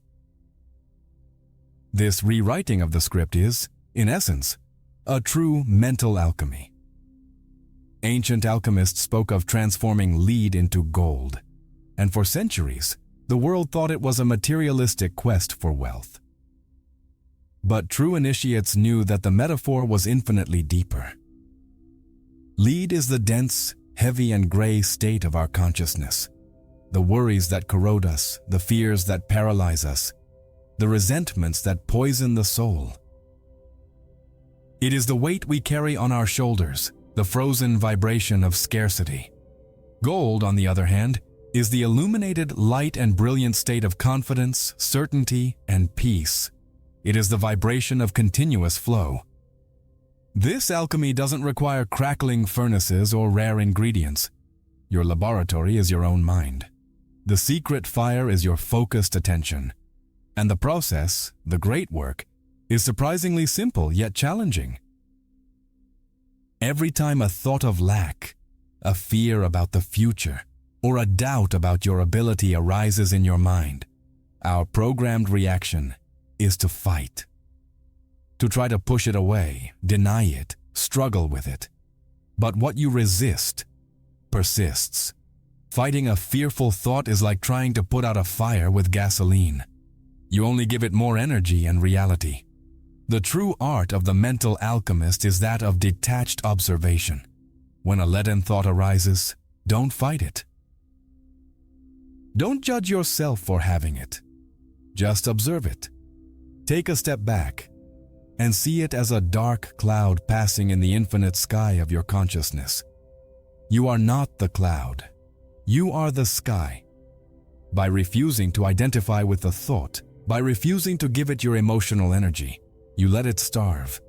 This rewriting of the script is, in essence, a true mental alchemy. Ancient alchemists spoke of transforming lead into gold, and for centuries, the world thought it was a materialistic quest for wealth. But true initiates knew that the metaphor was infinitely deeper. Lead is the dense, heavy and gray state of our consciousness, the worries that corrode us, the fears that paralyze us, the resentments that poison the soul. It is the weight we carry on our shoulders, the frozen vibration of scarcity. Gold, on the other hand, is the illuminated, light and brilliant state of confidence, certainty, and peace. It is the vibration of continuous flow. This alchemy doesn't require crackling furnaces or rare ingredients. Your laboratory is your own mind. The secret fire is your focused attention. And the process, the great work, is surprisingly simple yet challenging. Every time a thought of lack, a fear about the future, or a doubt about your ability arises in your mind, our programmed reaction is to fight. To try to push it away, deny it, struggle with it. But what you resist persists. Fighting a fearful thought is like trying to put out a fire with gasoline. You only give it more energy and reality. The true art of the mental alchemist is that of detached observation. When a leaden thought arises, don't fight it. Don't judge yourself for having it. Just observe it. Take a step back and see it as a dark cloud passing in the infinite sky of your consciousness. You are not the cloud. You are the sky. By refusing to identify with the thought, by refusing to give it your emotional energy, you let it starve.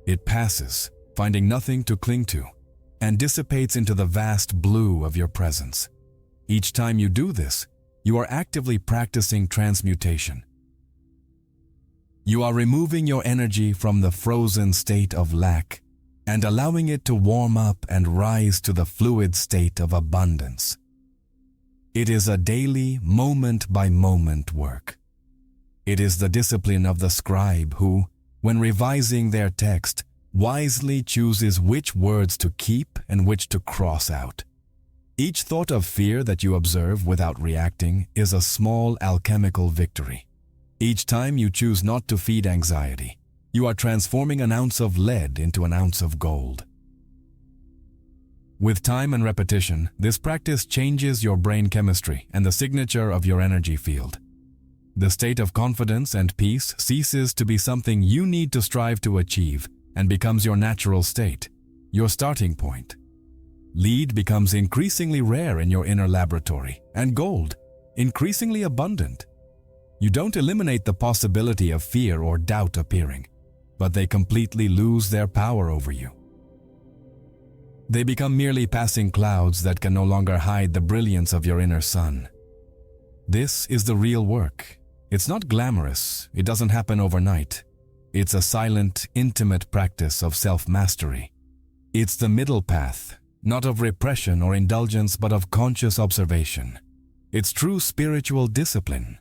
It passes, finding nothing to cling to, and dissipates into the vast blue of your presence. Each time you do this, you are actively practicing transmutation. You are removing your energy from the frozen state of lack and allowing it to warm up and rise to the fluid state of abundance. It is a daily, moment-by-moment work. It is the discipline of the scribe who, when revising their text, wisely chooses which words to keep and which to cross out. Each thought of fear that you observe without reacting is a small alchemical victory. Each time you choose not to feed anxiety, you are transforming an ounce of lead into an ounce of gold. With time and repetition, this practice changes your brain chemistry and the signature of your energy field. The state of confidence and peace ceases to be something you need to strive to achieve and becomes your natural state, your starting point. Lead becomes increasingly rare in your inner laboratory, and gold, increasingly abundant. You don't eliminate the possibility of fear or doubt appearing, but they completely lose their power over you. They become merely passing clouds that can no longer hide the brilliance of your inner sun. This is the real work. It's not glamorous. It doesn't happen overnight. It's a silent, intimate practice of self-mastery. It's the middle path, not of repression or indulgence, but of conscious observation. It's true spiritual discipline.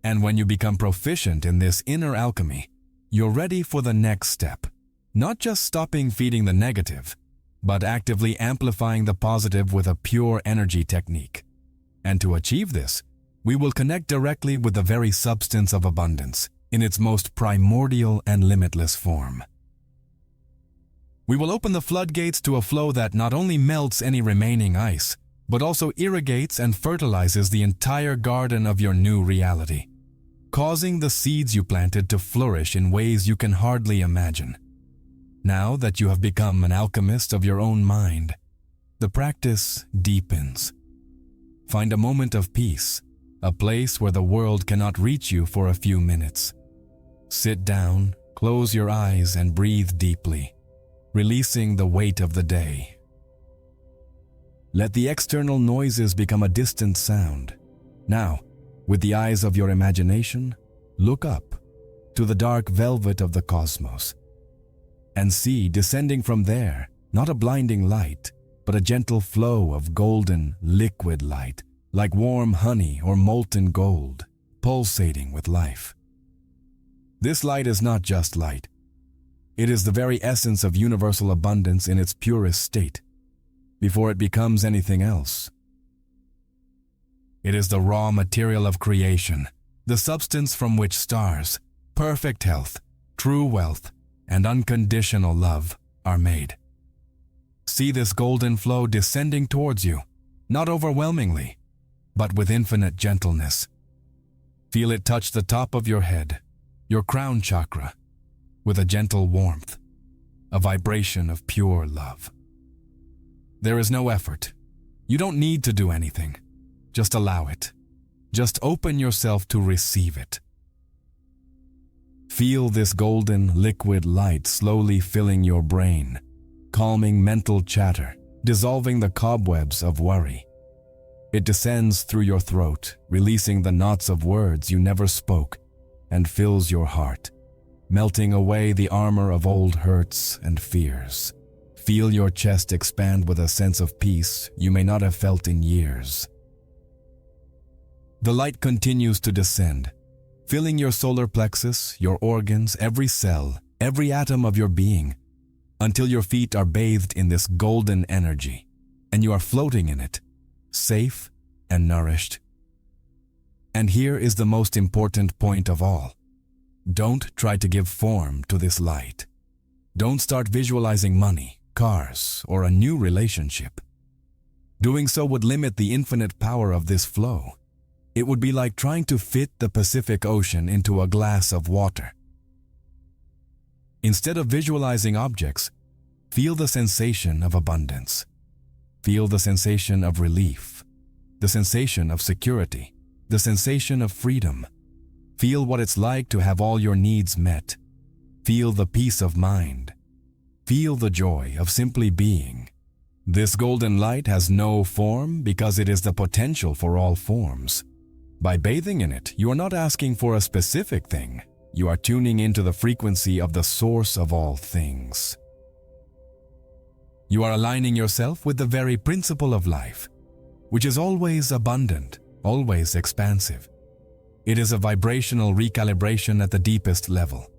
And when you become proficient in this inner alchemy, you're ready for the next step. Not just stopping feeding the negative, but actively amplifying the positive with a pure energy technique. And to achieve this, we will connect directly with the very substance of abundance in its most primordial and limitless form. We will open the floodgates to a flow that not only melts any remaining ice, but also irrigates and fertilizes the entire garden of your new reality, causing the seeds you planted to flourish in ways you can hardly imagine. Now that you have become an alchemist of your own mind, the practice deepens. Find a moment of peace, a place where the world cannot reach you for a few minutes. Sit down, close your eyes, and breathe deeply, releasing the weight of the day. Let the external noises become a distant sound. Now, with the eyes of your imagination, look up to the dark velvet of the cosmos and see descending from there not a blinding light, but a gentle flow of golden, liquid light, like warm honey or molten gold, pulsating with life. This light is not just light. It is the very essence of universal abundance in its purest state, before it becomes anything else. It is the raw material of creation, the substance from which stars, perfect health, true wealth, and unconditional love are made. See this golden flow descending towards you, not overwhelmingly, but with infinite gentleness. Feel it touch the top of your head, your crown chakra, with a gentle warmth, a vibration of pure love. There is no effort. You don't need to do anything. Just allow it. Just open yourself to receive it. Feel this golden, liquid light slowly filling your brain, calming mental chatter, dissolving the cobwebs of worry. It descends through your throat, releasing the knots of words you never spoke, and fills your heart, melting away the armor of old hurts and fears. Feel your chest expand with a sense of peace you may not have felt in years. The light continues to descend, filling your solar plexus, your organs, every cell, every atom of your being, until your feet are bathed in this golden energy, and you are floating in it, safe and nourished. And here is the most important point of all. Don't try to give form to this light. Don't start visualizing money, cars, or a new relationship. Doing so would limit the infinite power of this flow. It would be like trying to fit the Pacific Ocean into a glass of water. Instead of visualizing objects, feel the sensation of abundance. Feel the sensation of relief, the sensation of security, the sensation of freedom. Feel what it's like to have all your needs met. Feel the peace of mind. Feel the joy of simply being. This golden light has no form because it is the potential for all forms. By bathing in it, you are not asking for a specific thing. You are tuning into the frequency of the source of all things. You are aligning yourself with the very principle of life, which is always abundant, always expansive. It is a vibrational recalibration at the deepest level.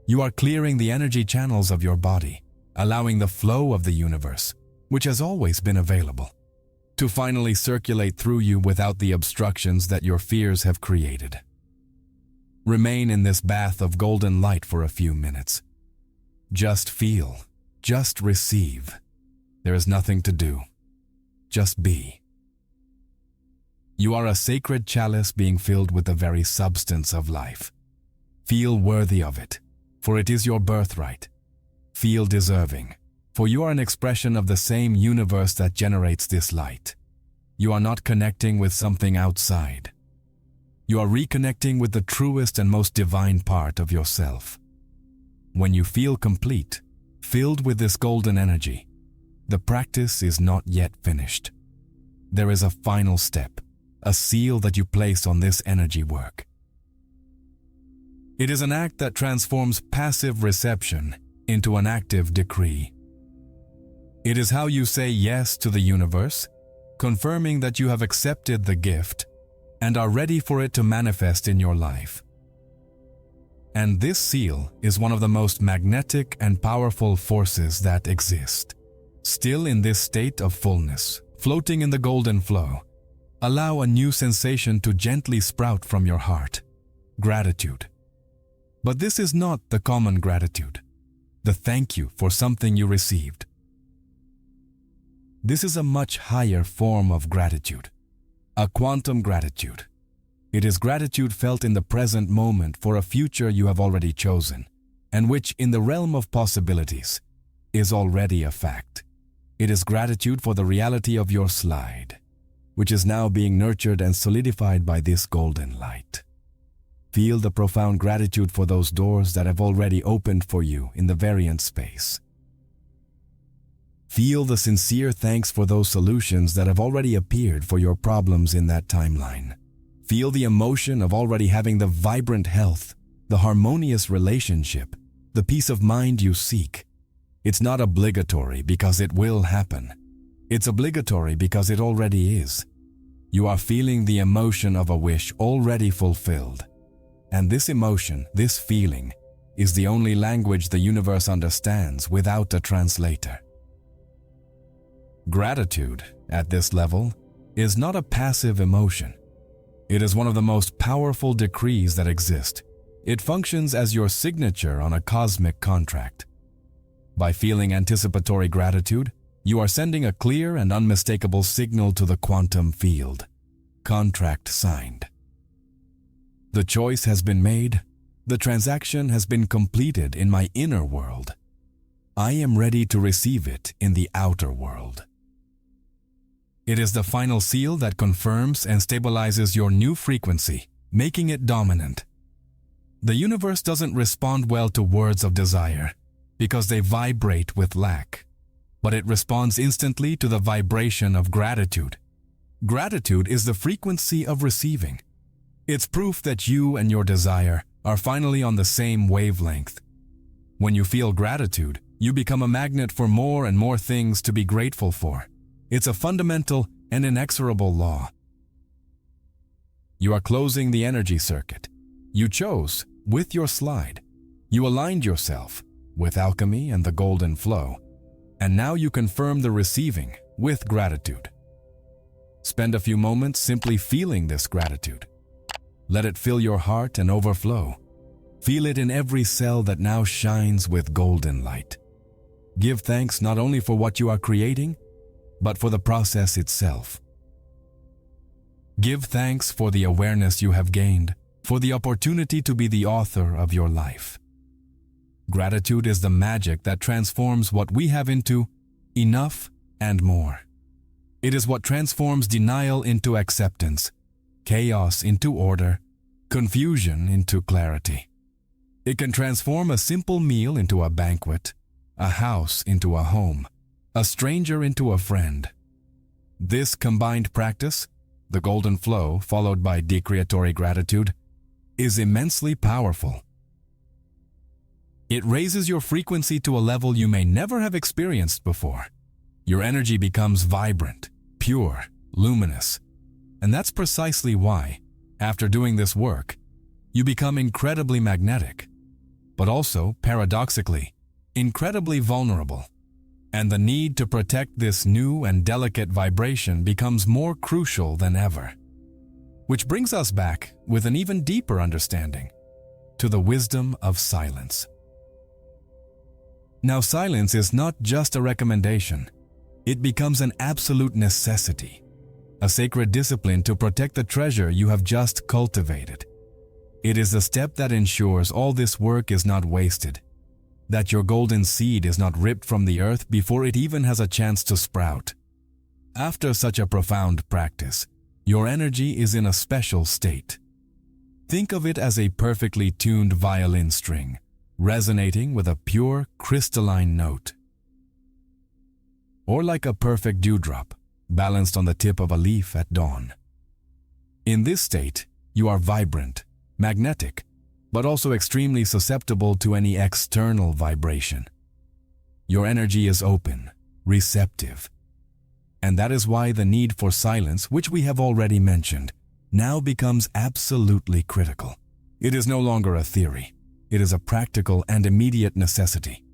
You are clearing the energy channels of your body, allowing the flow of the universe, which has always been available, to finally circulate through you without the obstructions that your fears have created. Remain in this bath of golden light for a few minutes. Just feel, just receive. There is nothing to do. Just be. You are a sacred chalice being filled with the very substance of life. Feel worthy of it, for it is your birthright. Feel deserving, for you are an expression of the same universe that generates this light. You are not connecting with something outside. You are reconnecting with the truest and most divine part of yourself. When you feel complete, filled with this golden energy, the practice is not yet finished. There is a final step, a seal that you place on this energy work. It is an act that transforms passive reception into an active decree. It is how you say yes to the universe, confirming that you have accepted the gift and are ready for it to manifest in your life. And this seal is one of the most magnetic and powerful forces that exist. Still in this state of fullness, floating in the golden flow, allow a new sensation to gently sprout from your heart: gratitude. But this is not the common gratitude, the thank you for something you received. This is a much higher form of gratitude, a quantum gratitude. It is gratitude felt in the present moment for a future you have already chosen, and which, in the realm of possibilities, is already a fact. It is gratitude for the reality of your slide, which is now being nurtured and solidified by this golden light. Feel the profound gratitude for those doors that have already opened for you in the variant space. Feel the sincere thanks for those solutions that have already appeared for your problems in that timeline. Feel the emotion of already having the vibrant health, the harmonious relationship, the peace of mind you seek. It's not obligatory because it will happen. It's obligatory because it already is. You are feeling the emotion of a wish already fulfilled. And this emotion, this feeling, is the only language the universe understands without a translator. Gratitude, at this level, is not a passive emotion. It is one of the most powerful decrees that exist. It functions as your signature on a cosmic contract. By feeling anticipatory gratitude, you are sending a clear and unmistakable signal to the quantum field. Contract signed. The choice has been made. The transaction has been completed in my inner world. I am ready to receive it in the outer world. It is the final seal that confirms and stabilizes your new frequency, making it dominant. The universe doesn't respond well to words of desire because they vibrate with lack, but it responds instantly to the vibration of gratitude. Gratitude is the frequency of receiving. It's proof that you and your desire are finally on the same wavelength. When you feel gratitude, you become a magnet for more and more things to be grateful for. It's a fundamental and inexorable law. You are closing the energy circuit. You chose with your slide. You aligned yourself with alchemy and the golden flow. And now you confirm the receiving with gratitude. Spend a few moments simply feeling this gratitude. Let it fill your heart and overflow. Feel it in every cell that now shines with golden light. Give thanks not only for what you are creating, but for the process itself. Give thanks for the awareness you have gained, for the opportunity to be the author of your life. Gratitude is the magic that transforms what we have into enough and more. It is what transforms denial into acceptance, chaos into order, confusion into clarity. It can transform a simple meal into a banquet, a house into a home, a stranger into a friend. This combined practice, the golden flow followed by decreatory gratitude, is immensely powerful. It raises your frequency to a level you may never have experienced before. Your energy becomes vibrant, pure, luminous. And that's precisely why, after doing this work, you become incredibly magnetic, but also, paradoxically, incredibly vulnerable. And the need to protect this new and delicate vibration becomes more crucial than ever. Which brings us back with an even deeper understanding to the wisdom of silence. Now, silence is not just a recommendation. It becomes an absolute necessity, a sacred discipline to protect the treasure you have just cultivated. It is the step that ensures all this work is not wasted, that your golden seed is not ripped from the earth before it even has a chance to sprout. After such a profound practice, your energy is in a special state. Think of it as a perfectly tuned violin string, resonating with a pure, crystalline note. Or like a perfect dewdrop, balanced on the tip of a leaf at dawn. In this state, you are vibrant, magnetic, but also extremely susceptible to any external vibration. Your energy is open, receptive. And that is why the need for silence, which we have already mentioned, now becomes absolutely critical. It is no longer a theory. It is a practical and immediate necessity.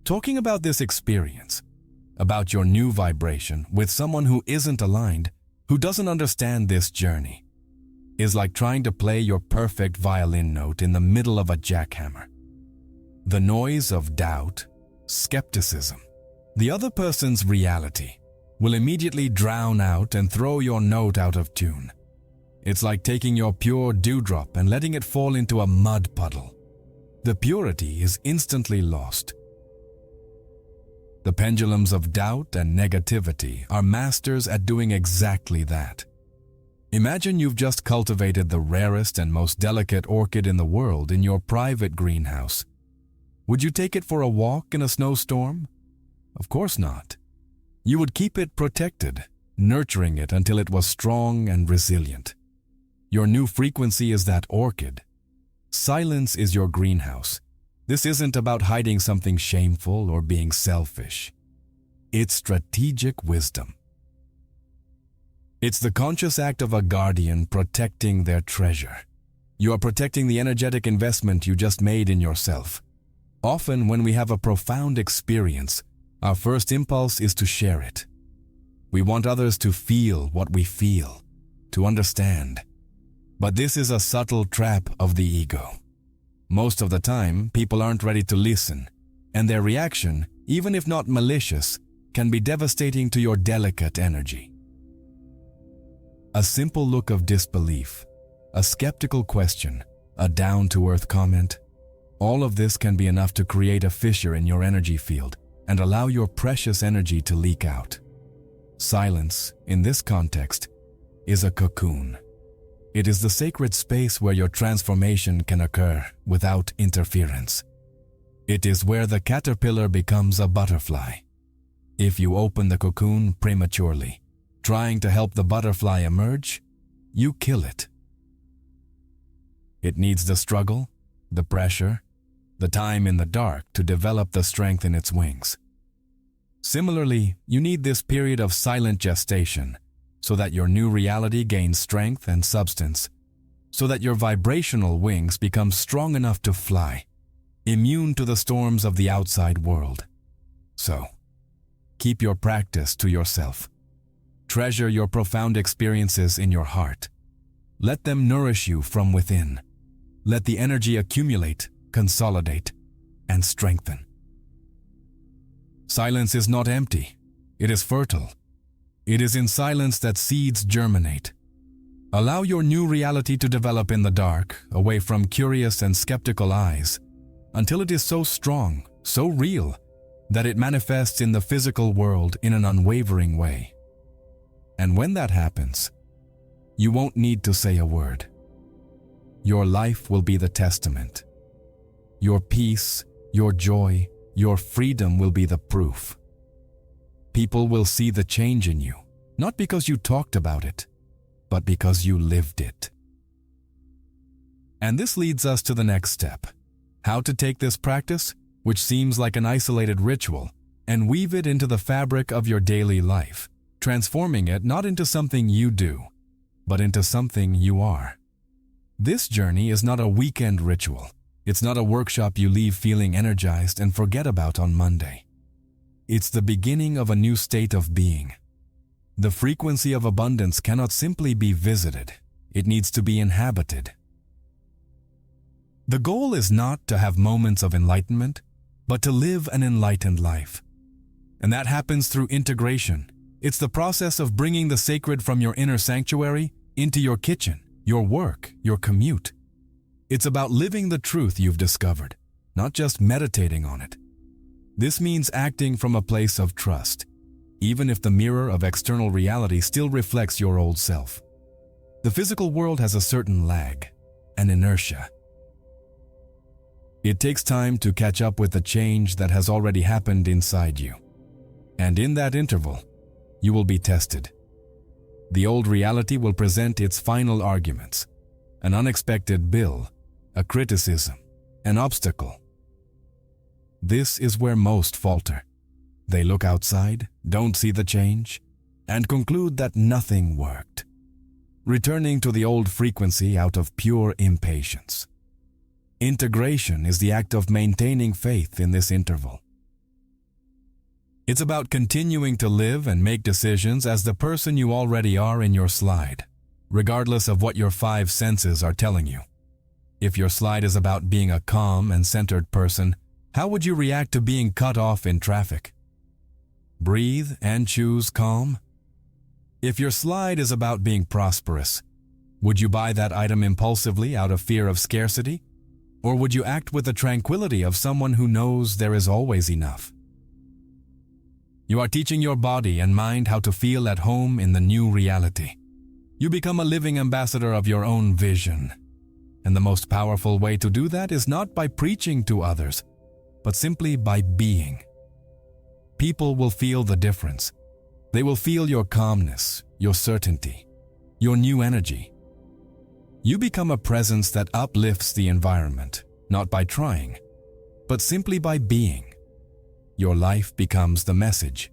Talking about this experience, about your new vibration with someone who isn't aligned, who doesn't understand this journey, is like trying to play your perfect violin note in the middle of a jackhammer. The noise of doubt, skepticism, the other person's reality, will immediately drown out and throw your note out of tune. It's like taking your pure dewdrop and letting it fall into a mud puddle. The purity is instantly lost. The pendulums of doubt and negativity are masters at doing exactly that. Imagine you've just cultivated the rarest and most delicate orchid in the world in your private greenhouse. Would you take it for a walk in a snowstorm? Of course not. You would keep it protected, nurturing it until it was strong and resilient. Your new frequency is that orchid. Silence is your greenhouse. This isn't about hiding something shameful or being selfish. It's strategic wisdom. It's the conscious act of a guardian protecting their treasure. You are protecting the energetic investment you just made in yourself. Often, when we have a profound experience, our first impulse is to share it. We want others to feel what we feel, to understand. But this is a subtle trap of the ego. Most of the time, people aren't ready to listen, and their reaction, even if not malicious, can be devastating to your delicate energy. A simple look of disbelief, a skeptical question, a down-to-earth comment, all of this can be enough to create a fissure in your energy field and allow your precious energy to leak out. Silence, in this context, is a cocoon. It is the sacred space where your transformation can occur without interference. It is where the caterpillar becomes a butterfly. If you open the cocoon prematurely, trying to help the butterfly emerge, you kill it. It needs the struggle, the pressure, the time in the dark to develop the strength in its wings. Similarly, you need this period of silent gestation so that your new reality gains strength and substance, so that your vibrational wings become strong enough to fly, immune to the storms of the outside world. So, keep your practice to yourself. Treasure your profound experiences in your heart. Let them nourish you from within. Let the energy accumulate, consolidate, and strengthen. Silence is not empty. It is fertile. It is in silence that seeds germinate. Allow your new reality to develop in the dark, away from curious and skeptical eyes, until it is so strong, so real, that it manifests in the physical world in an unwavering way. And when that happens, you won't need to say a word. Your life will be the testament. Your peace, your joy, your freedom will be the proof. People will see the change in you, not because you talked about it, but because you lived it. And this leads us to the next step: how to take this practice, which seems like an isolated ritual, and weave it into the fabric of your daily life, transforming it not into something you do, but into something you are. This journey is not a weekend ritual. It's not a workshop you leave feeling energized and forget about on Monday. It's the beginning of a new state of being. The frequency of abundance cannot simply be visited. It needs to be inhabited. The goal is not to have moments of enlightenment, but to live an enlightened life. And that happens through integration. It's the process of bringing the sacred from your inner sanctuary into your kitchen, your work, your commute. It's about living the truth you've discovered, not just meditating on it. This means acting from a place of trust, even if the mirror of external reality still reflects your old self. The physical world has a certain lag, an inertia. It takes time to catch up with the change that has already happened inside you. And in that interval, you will be tested. The old reality will present its final arguments, an unexpected bill, a criticism, an obstacle. This is where most falter. They look outside, don't see the change, and conclude that nothing worked, returning to the old frequency out of pure impatience. Integration is the act of maintaining faith in this interval. It's about continuing to live and make decisions as the person you already are in your slide, regardless of what your 5 senses are telling you. If your slide is about being a calm and centered person, how would you react to being cut off in traffic? Breathe and choose calm? If your slide is about being prosperous, would you buy that item impulsively out of fear of scarcity? Or would you act with the tranquility of someone who knows there is always enough? You are teaching your body and mind how to feel at home in the new reality. You become a living ambassador of your own vision. And the most powerful way to do that is not by preaching to others, but simply by being. people will feel the difference. They will feel your calmness, your certainty, your new energy. You become a presence that uplifts the environment, not by trying, but simply by being. Your life becomes the message.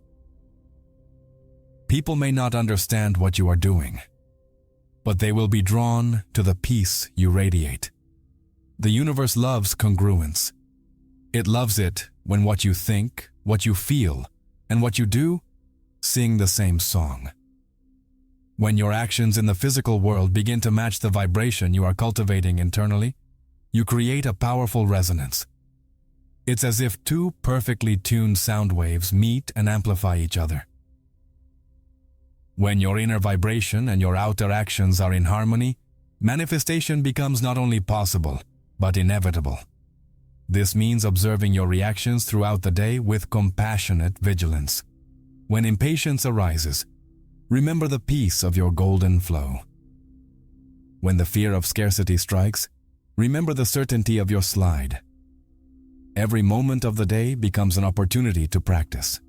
People may not understand what you are doing, but they will be drawn to the peace you radiate. The universe loves congruence. It loves it when what you think, what you feel, and what you do sing the same song. When your actions in the physical world begin to match the vibration you are cultivating internally, you create a powerful resonance. It's as if two perfectly tuned sound waves meet and amplify each other. When your inner vibration and your outer actions are in harmony, manifestation becomes not only possible, but inevitable. This means observing your reactions throughout the day with compassionate vigilance. When impatience arises, remember the peace of your golden flow. When the fear of scarcity strikes, remember the certainty of your slide. Every moment of the day becomes an opportunity to practice.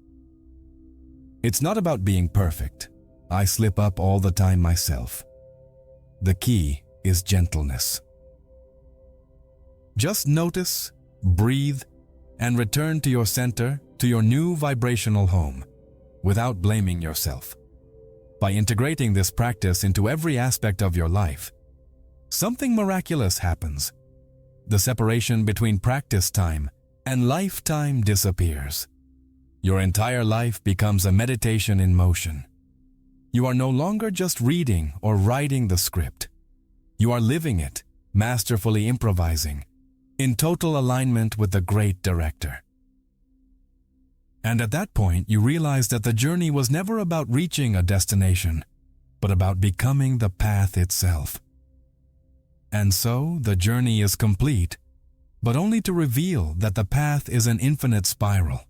It's not about being perfect. I slip up all the time myself. The key is gentleness. Just notice, breathe, and return to your center, to your new vibrational home, without blaming yourself. By integrating this practice into every aspect of your life, something miraculous happens. The separation between practice time and lifetime disappears. Your entire life becomes a meditation in motion. You are no longer just reading or writing the script. You are living it, masterfully improvising, in total alignment with the great director. And at that point, you realize that the journey was never about reaching a destination, but about becoming the path itself. And so, the journey is complete, but only to reveal that the path is an infinite spiral.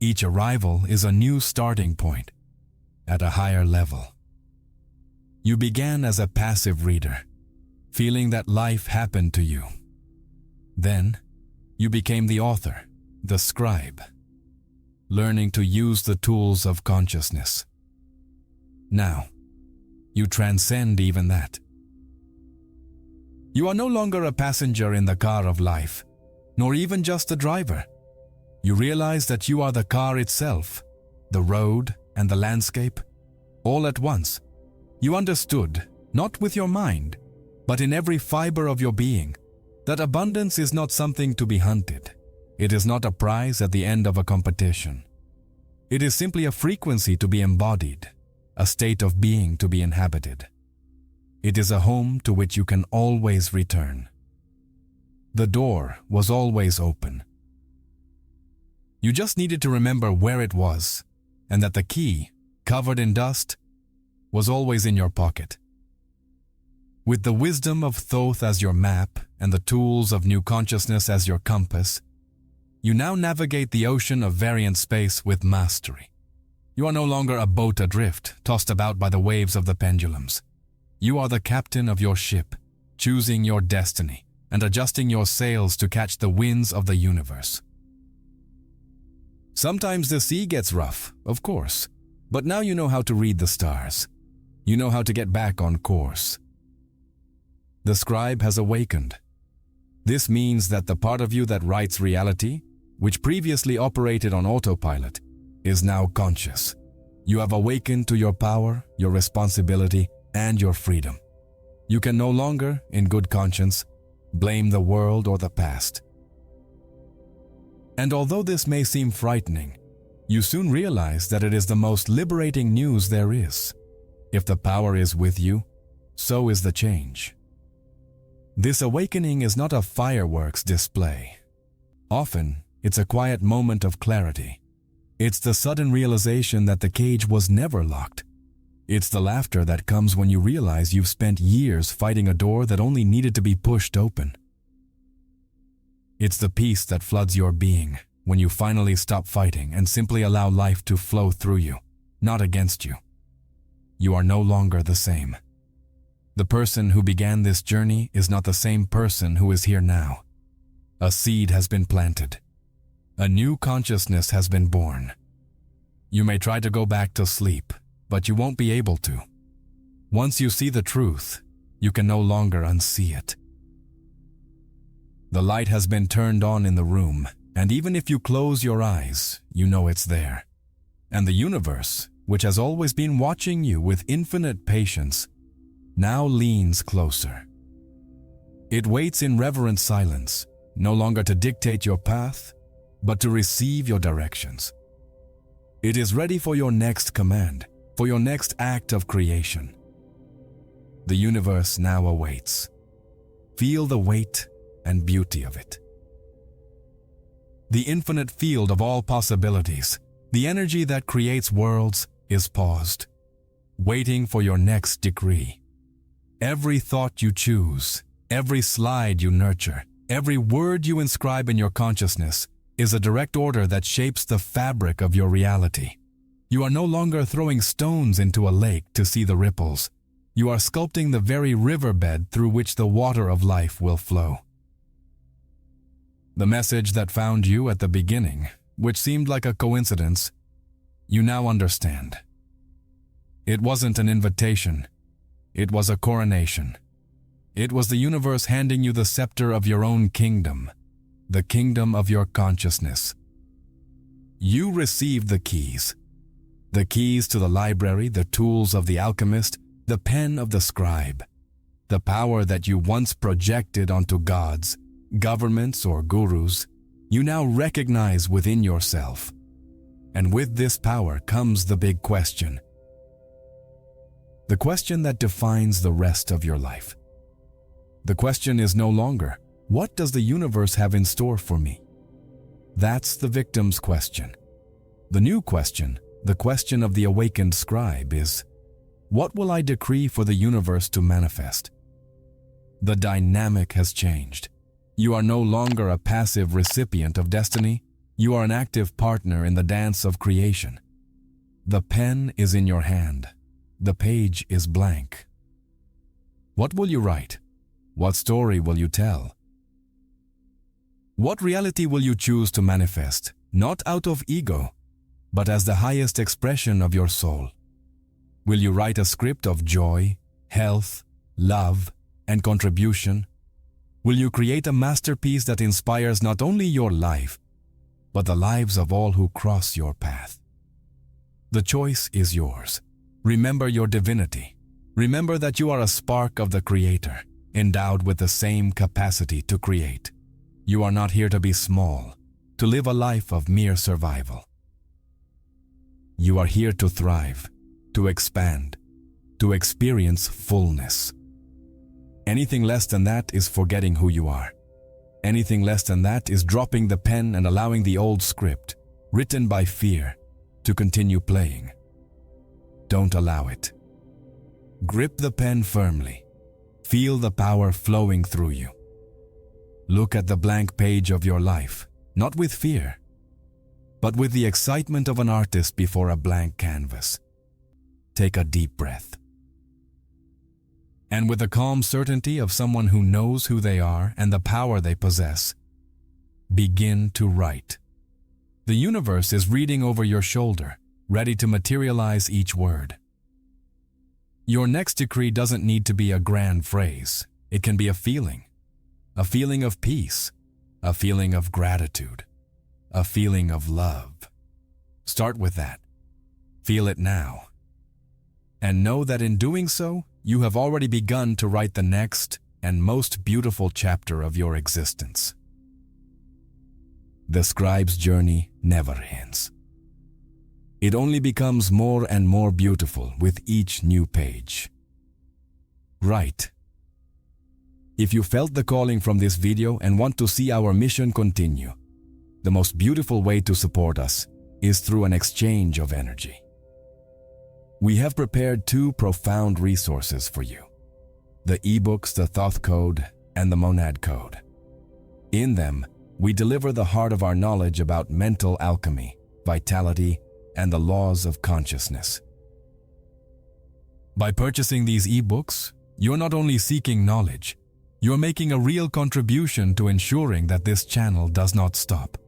Each arrival is a new starting point, at a higher level. You began as a passive reader, feeling that life happened to you. Then, you became the author, the scribe, learning to use the tools of consciousness. Now, you transcend even that. You are no longer a passenger in the car of life, nor even just a driver. You realize that you are the car itself, the road and the landscape, all at once. You understood, not with your mind, but in every fiber of your being, that abundance is not something to be hunted. It is not a prize at the end of a competition. It is simply a frequency to be embodied, a state of being to be inhabited. It is a home to which you can always return. The door was always open. You just needed to remember where it was, and that the key, covered in dust, was always in your pocket. With the wisdom of Thoth as your map and the tools of new consciousness as your compass, you now navigate the ocean of variant space with mastery. You are no longer a boat adrift, tossed about by the waves of the pendulums. You are the captain of your ship, choosing your destiny and adjusting your sails to catch the winds of the universe. Sometimes the sea gets rough, of course, but now you know how to read the stars. You know how to get back on course. The scribe has awakened. This means that the part of you that writes reality, which previously operated on autopilot, is now conscious. You have awakened to your power, your responsibility, and your freedom. You can no longer, in good conscience, blame the world or the past. And although this may seem frightening, you soon realize that it is the most liberating news there is. If the power is with you, so is the change. This awakening is not a fireworks display. Often, it's a quiet moment of clarity. It's the sudden realization that the cage was never locked. It's the laughter that comes when you realize you've spent years fighting a door that only needed to be pushed open. It's the peace that floods your being when you finally stop fighting and simply allow life to flow through you, not against you. You are no longer the same. The person who began this journey is not the same person who is here now. A seed has been planted. A new consciousness has been born. You may try to go back to sleep, but you won't be able to. Once you see the truth, you can no longer unsee it. The light has been turned on in the room, and even if you close your eyes, you know it's there. And the universe, which has always been watching you with infinite patience, now leans closer. It waits in reverent silence, no longer to dictate your path, but to receive your directions. It is ready for your next command, for your next act of creation. The universe now awaits. Feel the weight and beauty of it. The infinite field of all possibilities, the energy that creates worlds, is paused, waiting for your next decree. Every thought you choose, every slide you nurture, every word you inscribe in your consciousness is a direct order that shapes the fabric of your reality. You are no longer throwing stones into a lake to see the ripples. You are sculpting the very riverbed through which the water of life will flow. The message that found you at the beginning, which seemed like a coincidence, you now understand. It wasn't an invitation. It was a coronation. It was the universe handing you the scepter of your own kingdom, the kingdom of your consciousness. You received the keys to the library, the tools of the alchemist, the pen of the scribe, the power that you once projected onto gods, governments, or gurus, you now recognize within yourself. And with this power comes the big question. The question that defines the rest of your life. The question is no longer, what does the universe have in store for me? That's the victim's question. The new question, the question of the awakened scribe, is, what will I decree for the universe to manifest? The dynamic has changed. You are no longer a passive recipient of destiny. You are an active partner in the dance of creation. The pen is in your hand. The page is blank. What will you write? What story will you tell? What reality will you choose to manifest, not out of ego, but as the highest expression of your soul? Will you write a script of joy, health, love, and contribution? Will you create a masterpiece that inspires not only your life, but the lives of all who cross your path? The choice is yours. Remember your divinity. Remember that you are a spark of the Creator, endowed with the same capacity to create. You are not here to be small, to live a life of mere survival. You are here to thrive, to expand, to experience fullness. Anything less than that is forgetting who you are. Anything less than that is dropping the pen and allowing the old script, written by fear, to continue playing. Don't allow it. Grip the pen firmly. Feel the power flowing through you. Look at the blank page of your life, not with fear, but with the excitement of an artist before a blank canvas. Take a deep breath. And with the calm certainty of someone who knows who they are and the power they possess, begin to write. The universe is reading over your shoulder, ready to materialize each word. Your next decree doesn't need to be a grand phrase. It can be a feeling of peace, a feeling of gratitude, a feeling of love. Start with that. Feel it now. And know that in doing so, you have already begun to write the next and most beautiful chapter of your existence. The scribe's journey never ends. It only becomes more and more beautiful with each new page. Write. If you felt the calling from this video and want to see our mission continue, the most beautiful way to support us is through an exchange of energy. We have prepared 2 profound resources for you: the ebooks, the Thoth Code, and the Monad Code. In them, we deliver the heart of our knowledge about mental alchemy, vitality, and the laws of consciousness. By purchasing these ebooks, you're not only seeking knowledge, you're making a real contribution to ensuring that this channel does not stop.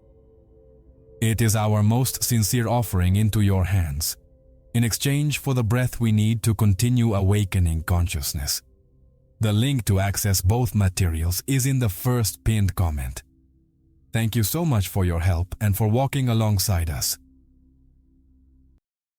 It is our most sincere offering into your hands, in exchange for the breath we need to continue awakening consciousness. The link to access both materials is in the first pinned comment. Thank you so much for your help and for walking alongside us.